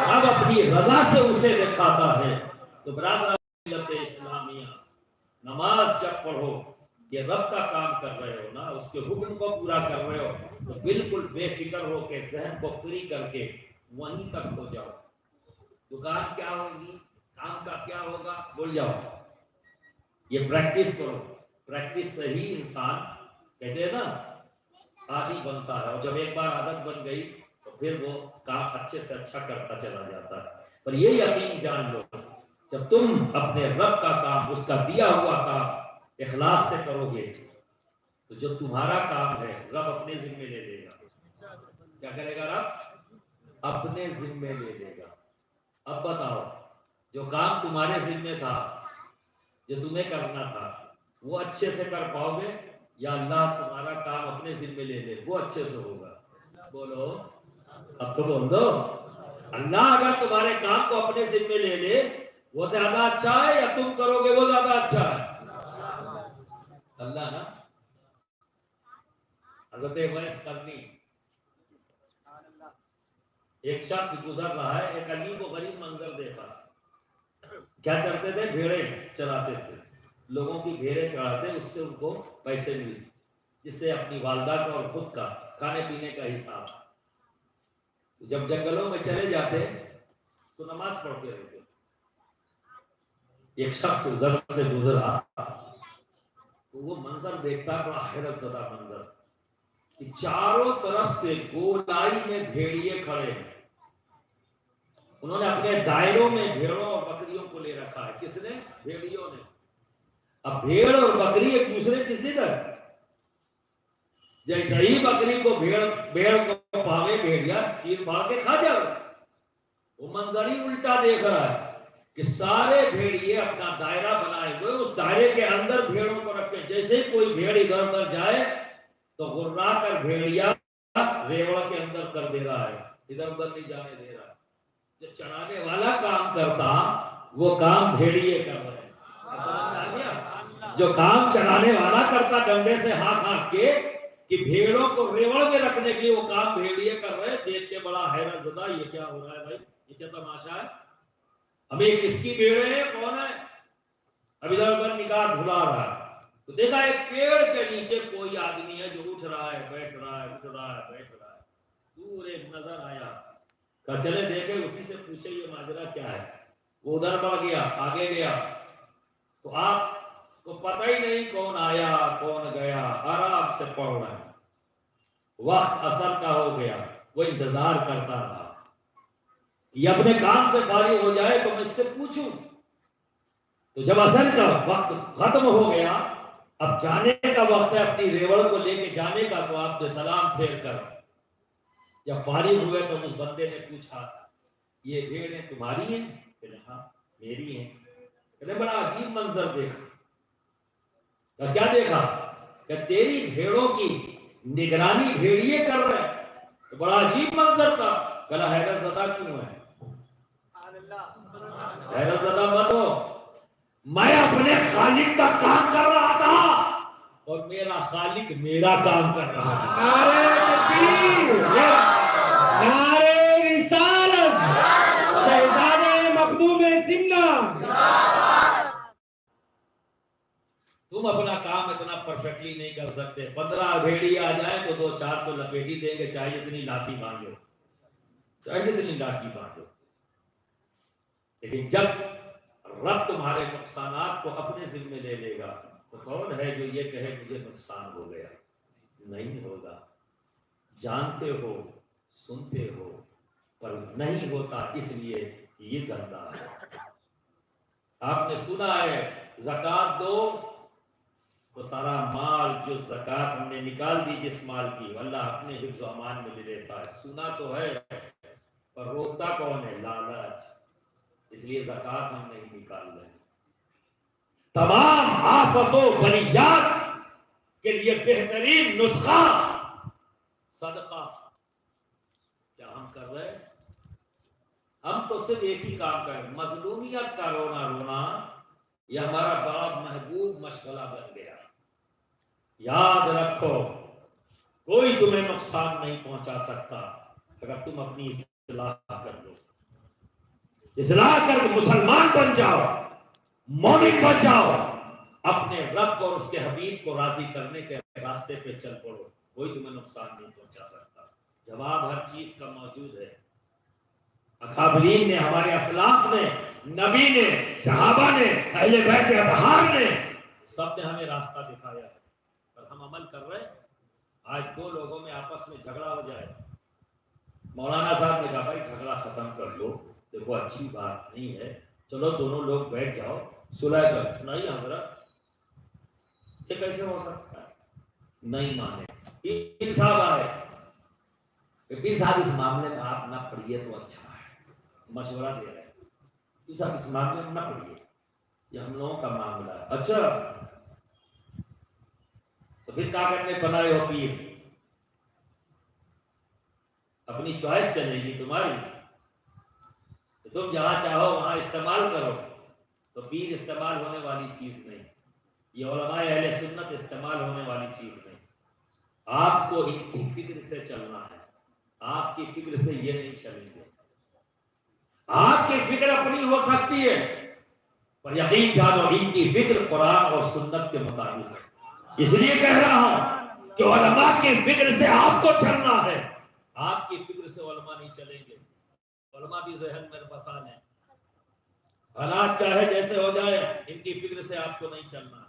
رب اپنی رضا سے اسے دکھاتا ہے. تو برادر ملت اسلامیہ، نماز جب پڑھو یہ رب کا کام کر رہے ہو نا، اس کے حکم کو پورا کر رہے ہو تو بالکل بے فکر ہو کے ذہن کو فری کر کے وہیں تک ہو جاؤ. دکان کیا ہوگی، کام کا کیا ہوگا، بھول جاؤ. یہ پریکٹس کرو. پریکٹس سے ہی انسان کہتے ہیں نا عادی بنتا ہے، اور جب ایک بار عادت بن گئی تو پھر وہ کام اچھے سے اچھا کرتا چلا جاتا ہے. پر یہ یقین جان لو جب تم اپنے رب کا کام، اس کا دیا ہوا کام اخلاص سے کرو گے تو جو تمہارا کام ہے رب اپنے ذمے لے لے گا. کیا کرے گا رب؟ اپنے ذمے لے لے گا. اب بتاؤ جو کام تمہارے ذمے تھا، جو تمہیں کرنا تھا، وہ اچھے سے کر پاؤ گے یا اللہ تمہارا کام اپنے ذمے لے لے وہ اچھے سے ہوگا؟ بولو، اب تو بول دو. اللہ اگر تمہارے کام کو اپنے ذمے لے لے وہ زیادہ اچھا ہے یا تم کرو گے وہ زیادہ اچھا ہے؟ اللہ نا. حضرت ویس کرنی، ایک شخص گزر رہا ہے، ایک عجیب و غریب منظر دیکھا. کیا چلتے تھے؟ بھیڑیں چراتے تھے. لوگوں کی بھیڑیں چراتے، اس سے ان کو پیسے ملے جس سے اپنی والدہ کا اور خود کا کھانے پینے کا حساب. جب جنگلوں میں چلے جاتے تو نماز پڑھتے رہتے. ایک شخص ادھر سے گزرا تو وہ منظر دیکھتا، بڑا حیرت زدہ منظر کہ چاروں طرف سے گولائی میں بھیڑیے کھڑے ہیں. انہوں نے اپنے دائروں میں بھیڑوں اور بکریوں کو لے رکھا ہے. کس نے؟ بھیڑیوں نے. اب بھیڑ اور بکری ایک دوسرے کی ضد ہے. جیسے ہی بکری کو بھیڑ کو پاوے بھیڑیا چیر پھاڑ کے کھا جائے. وہ منظر ہی الٹا دیکھ رہا ہے کہ سارے بھیڑیے اپنا دائرہ بنائے ہوئے اس دائرے کے اندر بھیڑوں کو رکھے. جیسے ہی کوئی بھیڑ ادھر ادھر جائے تو غرا کر بھیڑیا ریوڑ کے اندر کر دے رہا ہے، ادھر ادھر نہیں جانے دے رہا. جو چرانے والا کام کرتا وہ کام بھیڑیے کر رہے ہیں. جو کام چرانے والا کرتا ڈنڈے سے ہاتھ ہاتھ کے کہ بھیڑوں کو ریوڑ میں رکھنے کے لیے، وہ کام بھیڑیے کر رہے. دیکھ کے بڑا حیرت زدہ، یہ کیا ہو رہا ہے بھائی، یہ کیا تماشا ہے؟ ابھی کس کی بھیڑیں ہیں، کون ہے؟ ابھی ادھر ادھر نگاہ بھلا رہا ہے تو دیکھا ایک پیڑ کے نیچے کوئی آدمی ہے جو اٹھ رہا ہے، بیٹھ رہا ہے، اٹھ رہا ہے، بیٹھ رہا ہے. دور ایک نظر آیا، کہا چلے دیکھے اسی سے پوچھے یہ ماجرا کیا ہے. وہ ادھر بڑھ گیا، آگے گیا تو آپ کو پتہ ہی نہیں کون آیا کون گیا. آرام سے پڑھ رہا ہے. وقت عصر کا ہو گیا، وہ انتظار کرتا رہا یہ اپنے کام سے فارغ ہو جائے تو میں اس سے پوچھوں. تو جب عصر کا وقت ختم ہو گیا، اب جانے کا وقت ہے، اپنی ریوڑ کو لے کے جانے کا. تو آپ نے سلام پھیر کر جب فارغ ہوئے تو اس بندے نے پوچھا یہ بھیڑیں تمہاری ہیں؟ کہ ہاں میری ہیں. کہ بڑا عجیب منظر دیکھا. کیا دیکھا؟ کہ تیری بھیڑوں کی نگرانی بھیڑیے کر رہے ہیں. تو بڑا عجیب منظر تھا. کہا حیرت زدہ کیوں ہے؟ حیرت زدہ مت ہو، میں اپنے خالق کا کام کر رہا تھا اور میرا خالق میرا کام کر رہا تھا. نعرہ تکبیر، نعرہ رسالت، اپنا کام اتنا پرفیکٹلی نہیں کر سکتے. 15 بھیڑی آ جائیں تو 2-4 تو لپیٹی دیں گے, چاہے اتنی لاٹھی باندھو, چاہے اتنی لاٹھی باندھو. لیکن جب رب تمہارے نقصانات کو اپنے ذمے لے لے گا تو کون ہے جو یہ کہے مجھے نقصان ہو گیا؟ نہیں ہوگا. جانتے ہو, سنتے ہو, پر نہیں ہوتا اس لیے یہ گندا ہے. آپ نے سنا ہے زکات دو تو سارا مال جو زکات ہم نے نکال دی جس مال کی, اللہ اپنے حفظ و امان میں لے لیتا ہے. سنا تو ہے پر روکتا کون ہے؟ لالچ. اس لیے زکات ہم نہیں نکال رہے. تمام آفتوں بلیات کے لیے بہترین نسخہ صدقہ. کیا ہم کر رہے ہیں؟ ہم تو صرف ایک ہی کام کر رہے ہیں, مظلومیت کا رونا رونا. یہ ہمارا بڑا محبوب مشغلہ بن گیا. یاد رکھو کوئی تمہیں نقصان نہیں پہنچا سکتا اگر تم اپنی اصلاح کر لو. اصلاح کر کے مسلمان بن جاؤ, مومن بن جاؤ, اپنے رب اور اس کے حبیب کو راضی کرنے کے راستے پہ چل پڑو. کوئی تمہیں نقصان نہیں پہنچا سکتا. جواب ہر چیز کا موجود ہے. اکابرین نے, ہمارے اسلاف نے, نبی نے, صحابہ نے, اہل بیت اطہار نے, سب نے ہمیں راستہ دکھایا ہے, پر ہم عمل کر رہے ہیں. آج دو لوگوں میں آپس میں جھگڑا ہو جائے, مولانا صاحب نے کہا بھائی جھگڑا ختم کر لو, دیکھو اچھی بات نہیں ہے, چلو دونوں لوگ بیٹھ جاؤ صلح کر. نہیں حضرت یہ کیسے ہو سکتا ہے؟ نہیں مانے. پیر صاحب آئے, پیر صاحب اس معاملے میں آپ نہ پڑھیے تو اچھا ہے, مشورہ دے رہے ہیں. پیر صاحب اس معاملے میں نہ پڑھیے, یہ ہم لوگوں کا معاملہ ہے. اچھا تو پھر کیا کرنے بنائے ہو پیر؟ اپنی چوائس چلے گی تمہاری, تو تم جہاں چاہو وہاں استعمال کرو. تو پیر استعمال ہونے والی چیز نہیں, یہ علماء اہل سنت استعمال ہونے والی چیز نہیں. آپ کو ان کی فکر سے چلنا ہے, آپ کی فکر سے یہ نہیں چلیں گے. آپ کی فکر اپنی ہو سکتی ہے پر یقین جانو ان کی فکر قرآن اور سنت کے مطابق ہے. اس لیے کہہ رہا ہوں کہ علماء کی فکر سے آپ کو چلنا ہے, آپ کی فکر سے علماء نہیں چلیں گے. علماء بھی ذہن میں بسا لیں, حالات چاہے جیسے ہو جائے ان کی فکر سے آپ کو نہیں چلنا.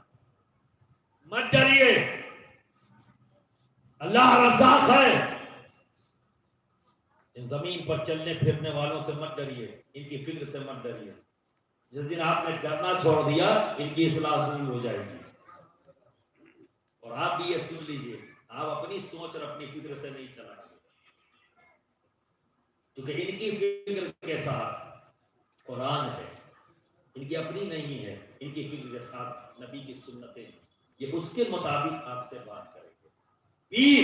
مت ڈریے, اللہ رزاق ہے. ان زمین پر چلنے پھرنے والوں سے مت ڈریے, ان کی فکر سے مت ڈریے. جس دن آپ نے ڈرنا چھوڑ دیا ان کی اصلاح شروع ہو جائے گی. اور آپ بھی یہ سن لیجئے, آپ اپنی سوچ اور اپنی فکر سے نہیں چلائیں, کیونکہ ان کی فکر کے ساتھ قرآن ہے, ان کی اپنی نہیں ہے. ان کی فکر کے ساتھ نبی کی سنتیں, یہ اس کے مطابق آپ سے بات کریں گے. پیر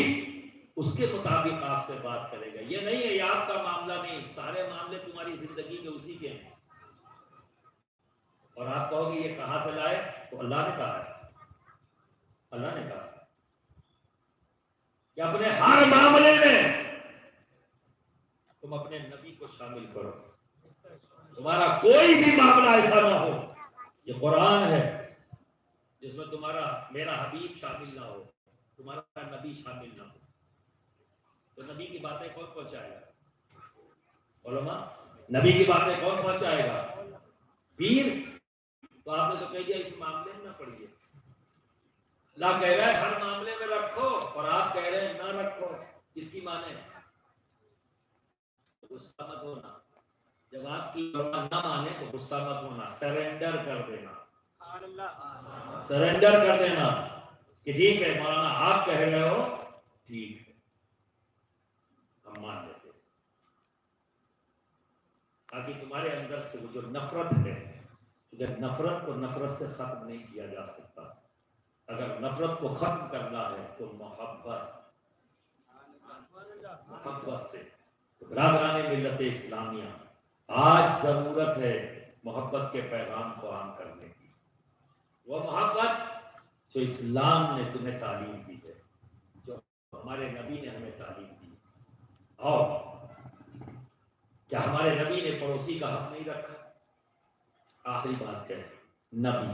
اس کے مطابق آپ سے بات کرے گا. یہ نہیں ہے یہ آپ کا معاملہ نہیں, سارے معاملے تمہاری زندگی کے اسی کے ہیں. اور آپ کہو گے یہ کہاں سے لائے, تو اللہ نے کہا ہے. اللہ نے کہا کہ اپنے ہر معاملے میں تم اپنے نبی کو شامل کرو. تمہارا کوئی بھی معاملہ ایسا نہ ہو, یہ قرآن ہے جس میں تمہارا میرا حبیب شامل نہ ہو, تمہارا نبی شامل نہ ہو. تو نبی کی باتیں کون پہنچائے گا؟ علماء. نبی کی باتیں کون پہنچائے گا؟ پیر. تو آپ نے تو کہہ دیا اس معاملے میں نہ پڑھیے. اللہ کہہ رہا ہے ہر معاملے میں رکھو, اور آپ کہہ رہے ہیں نہ رکھو. کس کی مانے؟ غصہ مت ہونا. جب آپ کی نہ مانے تو غصہ مت ہونا, سرنڈر کر دینا. سرنڈر کر دینا کہ ٹھیک ہے مولانا آپ کہہ رہے ہو, ٹھیک ہے ہم مان لیتے. تاکہ تمہارے اندر سے وہ جو نفرت ہے, اگر نفرت کو نفرت سے ختم نہیں کیا جا سکتا. اگر نفرت کو ختم کرنا ہے تو محبت سے. برادران ملت اسلامیہ, آج ضرورت ہے محبت کے پیغام کو عام کرنے کی. وہ محبت جو اسلام نے تمہیں تعلیم دی ہے, جو ہمارے نبی نے ہمیں تعلیم دی. اور کیا ہمارے نبی نے پڑوسی کا حق نہیں رکھا؟ آخری بات ہے, نبی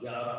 11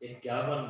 51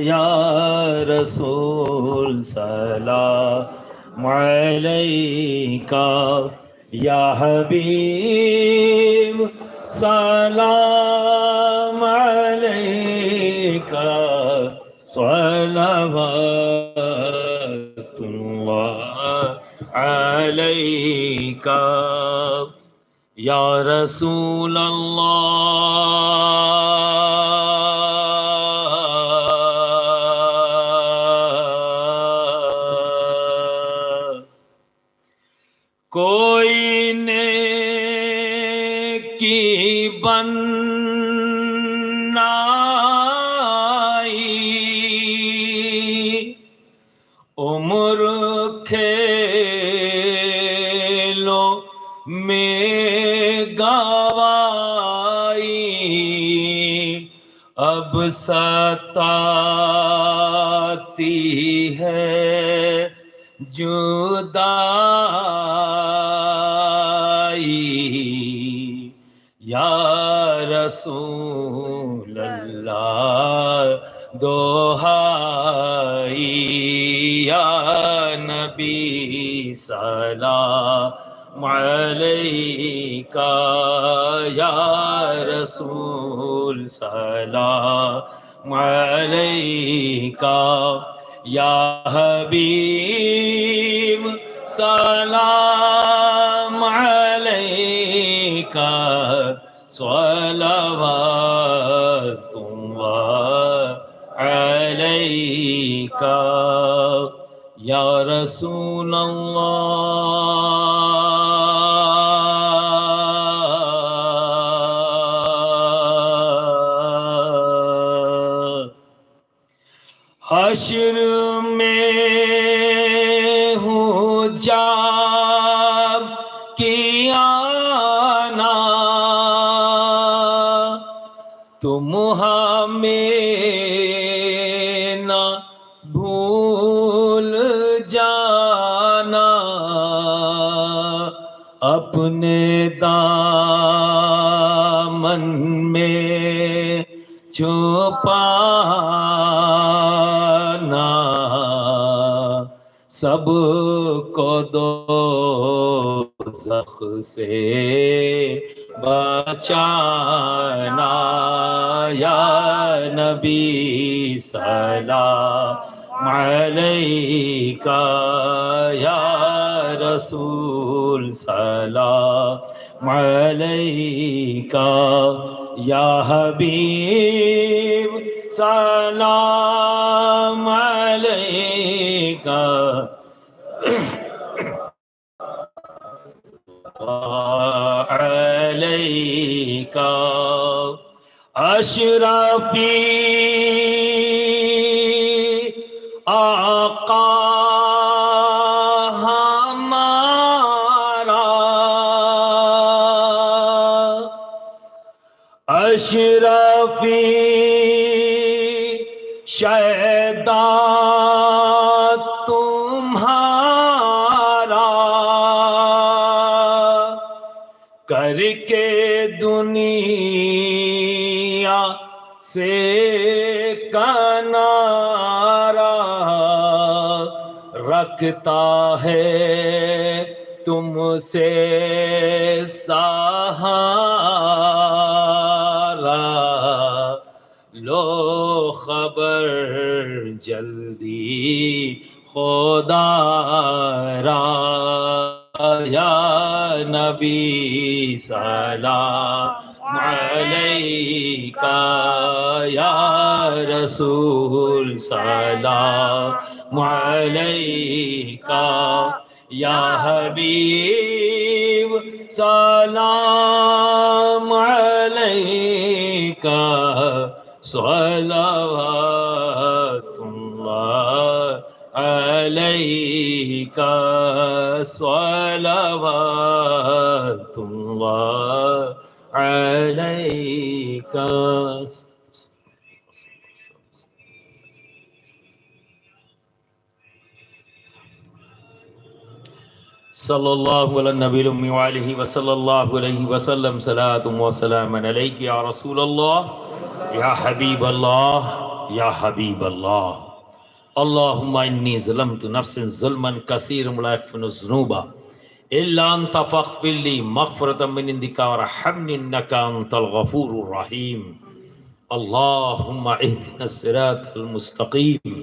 یا رسول سلام علیکہ یا حبیب سلام علیکہ صلوات اللہ علیکہ یا رسول اللہ کوئی نیکی بنائی عمر کھیلو میں گوائی اب ستاتی ہے جدائی یا رسول اللہ دہائی یا نبی سلام علیکہ یا رسول سلام علیکہ یا حبیب سلام علیکہ صلوات اللہ علیکہ یا رسول اللہ حشر میں ہوں جب کی آنا تم ہمیں نہ بھول جانا اپنے دامن میں چھپانا سب کو دوزخ سے بچانا یا نبی سلام علیکہ یا رسول سلام علیکہ یا حبیب سلام علیکہ علیکہ اشرفی آقا ہمارا اشرفی شہدا تمہارا کر کے دنیا سے کنارہ رکھتا ہے تم سے سہارا لو خبر جلدی خدا را یا نبی سلام علیکہ یا رسول سلام علیکہ یا حبیب سلام علیکہ صلوات اللہ علیکہ صلوات اللہ علیکہ صلی اللہ علی النبی الأمی وآلہ وصلی اللہ علیہ وسلم صلاۃ و سلام علیک یا رسول اللہ یا حبیب اللہ یا حبیب اللہ اللہم انی ظلمت نفس ظلما کثیرا ولا یغفر الذنوب الا انت فاغفر لی مغفرۃ من عندک وارحمنی انک انت الغفور الرحیم اللہم اہدنا الصراط المستقیم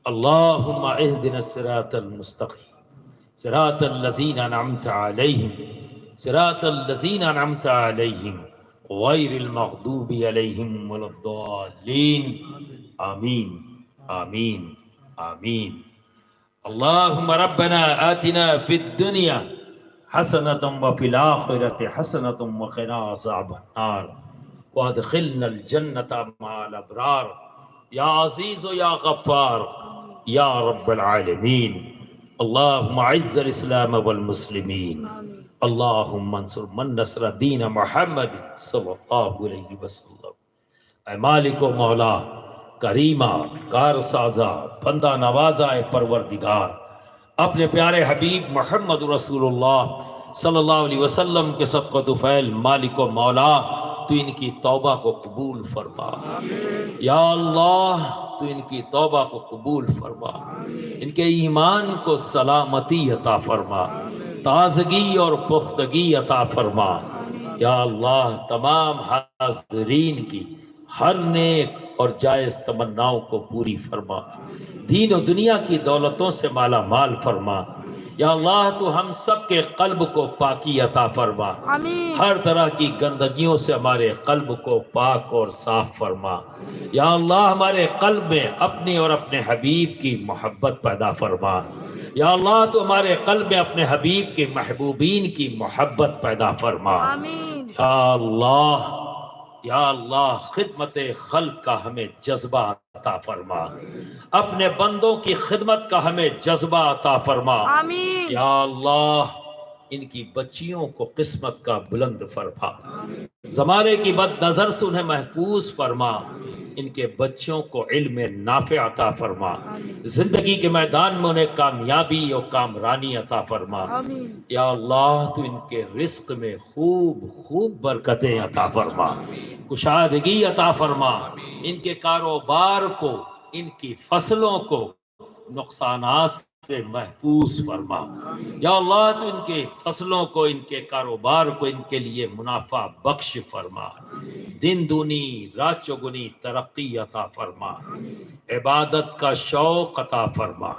اللہم اہدنا الصراط المستقیم صراط الذین انعمت علیہم صراط الذین انعمت علیہم غیر المغضوب علیہم ولا الضالین آمین آمین آمین اللہم ربنا آتنا فی الدنیا حسنۃ وفی الآخرۃ حسنۃ وقنا عذاب النار وادخلنا الجنۃ مع الابرار یا عزیز یا غفار یا رب العالمین اللہم اعز الاسلام والمسلمین اللہم انصر من نصر دین محمد صلی اللہ علیہ وسلم۔ اے مالک و مولا، کریمہ، کارسازہ، بندہ نوازہ اے پروردگار، اپنے پیارے حبیب محمد رسول اللہ صلی اللہ علیہ وسلم کے صدقہ طفیل مالک و مولا، تو ان کی توبہ کو قبول فرما۔ یا اللہ تو ان کی توبہ کو قبول فرما، ان کے ایمان کو سلامتی عطا فرما، تازگی اور پختگی عطا فرما۔ یا اللہ تمام حاضرین کی ہر نیک اور جائز تمناؤں کو پوری فرما، دین و دنیا کی دولتوں سے مالا مال فرما۔ یا اللہ تو ہم سب کے قلب کو پاکی عطا فرما، ہر طرح کی گندگیوں سے ہمارے قلب کو پاک اور صاف فرما۔ یا اللہ ہمارے قلب میں اپنی اور اپنے حبیب کی محبت پیدا فرما۔ یا اللہ تو ہمارے قلب میں اپنے حبیب کے محبوبین کی محبت پیدا فرما۔ یا اللہ خدمت خلق کا ہمیں جذبہ عطا فرما، اپنے بندوں کی خدمت کا ہمیں جذبہ عطا فرما۔ یا اللہ ان کی بچیوں کو قسمت کا بلند فرما، زمانے کی بد نظر سے انہیں محفوظ فرما، ان کے بچوں کو علم نافع عطا فرما، زندگی کے میدان میں انہیں کامیابی اور کامرانی عطا فرما۔ یا اللہ تو ان کے رزق میں خوب خوب برکتیں عطا فرما، کشادگی عطا فرما، ان کے کاروبار کو، ان کی فصلوں کو نقصانات سے محفوظ فرما۔ یا اللہ تو ان کے فصلوں کو، ان کے کاروبار کو ان کے لیے منافع بخش فرما، دن دونی رات چوگنی ترقی عطا فرما، عبادت کا شوق عطا فرما،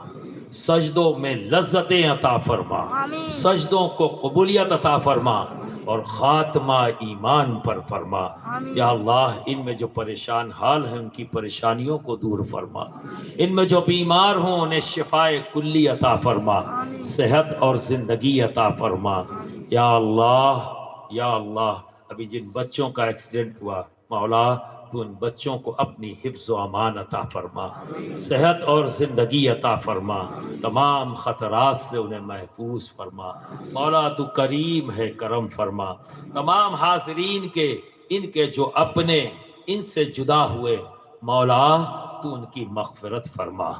سجدوں میں لذتیں عطا فرما، سجدوں کو قبولیت عطا فرما اور خاتمہ ایمان پر فرما۔ یا اللہ ان میں جو پریشان حال ہیں ان کی پریشانیوں کو دور فرما، ان میں جو بیمار ہوں انہیں شفاء کلی عطا فرما، صحت اور زندگی عطا فرما۔ یا اللہ ابھی جن بچوں کا ایکسیڈنٹ ہوا مولا تو ان بچوں کو اپنی حفظ و امان عطا فرما، صحت اور زندگی عطا فرما، تمام خطرات سے انہیں محفوظ فرما۔ مولا تو کریم ہے، کرم فرما، تمام حاضرین کے ان کے جو اپنے ان سے جدا ہوئے مولا تو ان کی مغفرت فرما،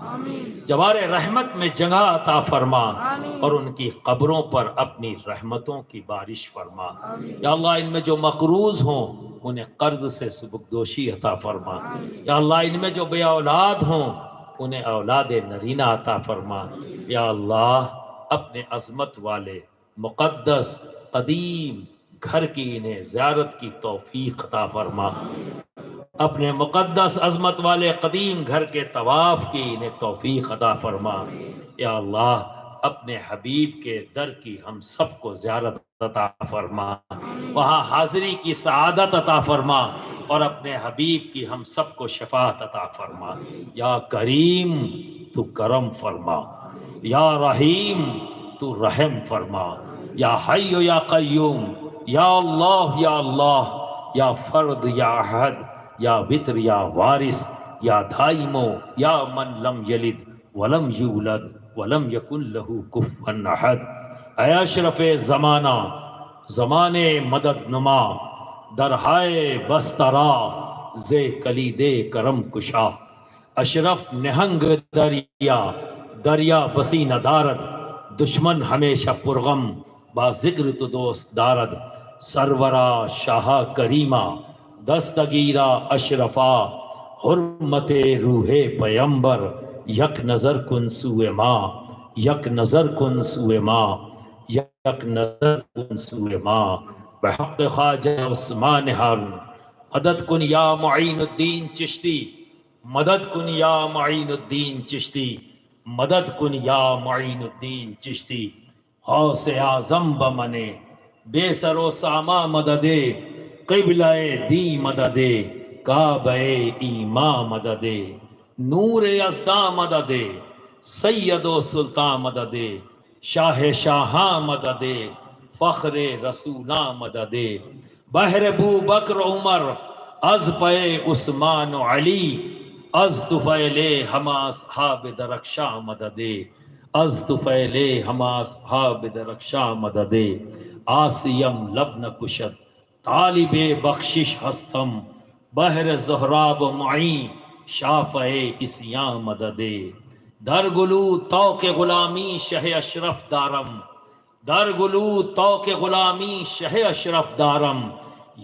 جوار رحمت میں جگہ عطا فرما اور ان کی قبروں پر اپنی رحمتوں کی بارش فرما۔ یا اللہ ان میں جو مقروض ہوں انہیں قرض سے سبکدوشی عطا فرما۔ یا اللہ ان میں جو بے اولاد ہوں انہیں اولاد نرینہ عطا فرما۔ یا اللہ اپنے عظمت والے مقدس قدیم گھر کی انہیں زیارت کی توفیق عطا فرما، اپنے مقدس عظمت والے قدیم گھر کے طواف کی انہیں توفیق عطا فرما۔ یا اللہ اپنے حبیب کے در کی ہم سب کو زیارت عطا فرما، وہاں حاضری کی سعادت عطا فرما اور اپنے حبیب کی ہم سب کو شفاعت عطا فرما۔ یا کریم تو کرم فرما، یا رحیم تو رحم فرما، یا حی یا قیوم، یا اللہ یا فرد یا احد یا وتر یا وارث یا دائمو یا من لم یلد ولم یولد ولم یکن لہ کفوا احد۔ اے اشرف زمانہ، زمانے مدد نما، درہائے بسترا زے کلید کرم کشا، اشرف نہنگ دریا، دریا بسی ندارد، دشمن ہمیشہ پرغم با ذکر تو دوست دارد سرورا شاہ کریمہ دستگیرہ اشرفا حرمت روح پیمبر یک نظر کن سوئے ماں یک نظر کن سوئے ماں یک نظر کن سوئے ماں بحق خواجہ عثمان ہارون مدد کن یا معین الدین چشتی مدد کن یا معین الدین چشتی مدد کن یا معین الدین چشتی غوث اعظم بمنے بے سر و ساما مددے قبلہ دی مددے کعبہ ایمان مددے نور یزداں مددے سید و سلطان مددے شاہ شاہاں مددے فخر رسولاں مددے بحر بو بکر عمر از پے عثمان و علی از طفیل ہما اصحاب درخشاں مددے از طفیل ہما اصحاب درخشاں مددے آسیم لبن کشد طالب بخشش ہستم بحر زہراب معین شافع اسیاں مددے در گلو توق غلامی شہ اشرف دارم در گلو توق غلامی شہ اشرف دارم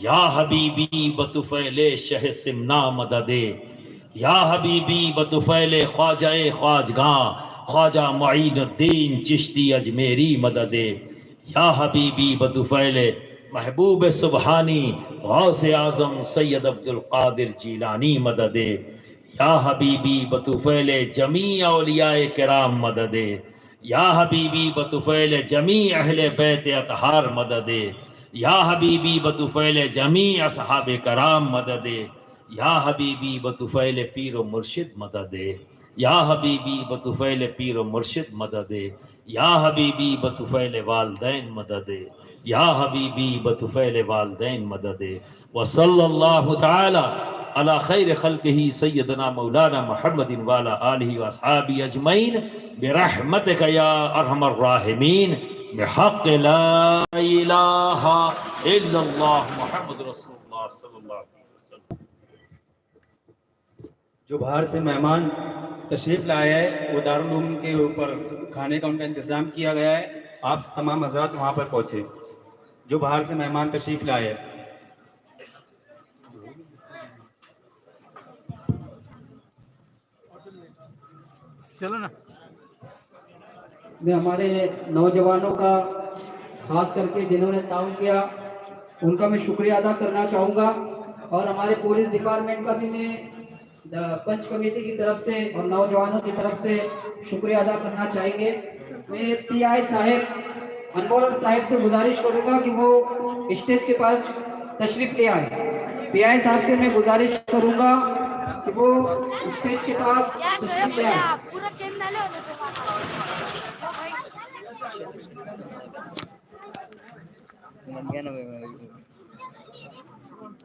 یا حبیبی بطفیل شہ سمنا مددے یا حبیبی بطفیل خواجہ خواجگاں خواجہ معین الدین چشتی اجمیری مددے یا حبیبی بطفیل محبوب سبحانی غوث اعظم سید عبد القادر جیلانی مددے یا حبیبی بطفیل جمیع اولیاء کرام مددے یا حبیبی بطفیل جمیع اہل بیت اطہار مددے یا حبیبی بطفیل جمیع اصحاب کرام مددے یا حبیبی بطفیل پیر و مرشد مددے یا حبیبی بطفیل پیر و مرشد مددے یا حبیبی بطفیل والدین مددے یا حبیبی بطفیل والدین مددے وصلی اللہ تعالی علی خیر خلقہ سیدنا مولانا محمد وعلی آلہ واصحابہ اجمعین برحمتک یا ارحم الراحمین بحق لا الہ الا اللہ محمد رسول اللہ صلی اللہ علیہ وسلم۔ جو باہر سے مہمان تشریف لائے ہیں وہ دارالعلوم کے اوپر کھانے کا ان کا انتظام کیا گیا ہے، آپ تمام حضرات وہاں پر پہنچے جو باہر سے مہمان تشریف لائے ہیں۔ چلو نا میں ہمارے نوجوانوں کا خاص کر کے جنہوں نے تعاون کیا ان کا میں شکریہ ادا کرنا چاہوں گا، اور ہمارے پولیس ڈپارٹمنٹ کا بھی میں پنچ کمیٹی کی طرف سے اور نوجوانوں کی طرف سے شکریہ ادا کرنا چاہیں گے۔ میں پی آئی صاحب انمول صاحب سے گزارش کروں گا کہ وہ اسٹیج کے پاس تشریف لے آئے۔ پی آئی صاحب سے میں گزارش کروں گا کہ وہ اسٹیج کے پاس تشریف لے آئے۔ پورا چین ڈالے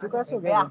تو کیسے ہو گیا؟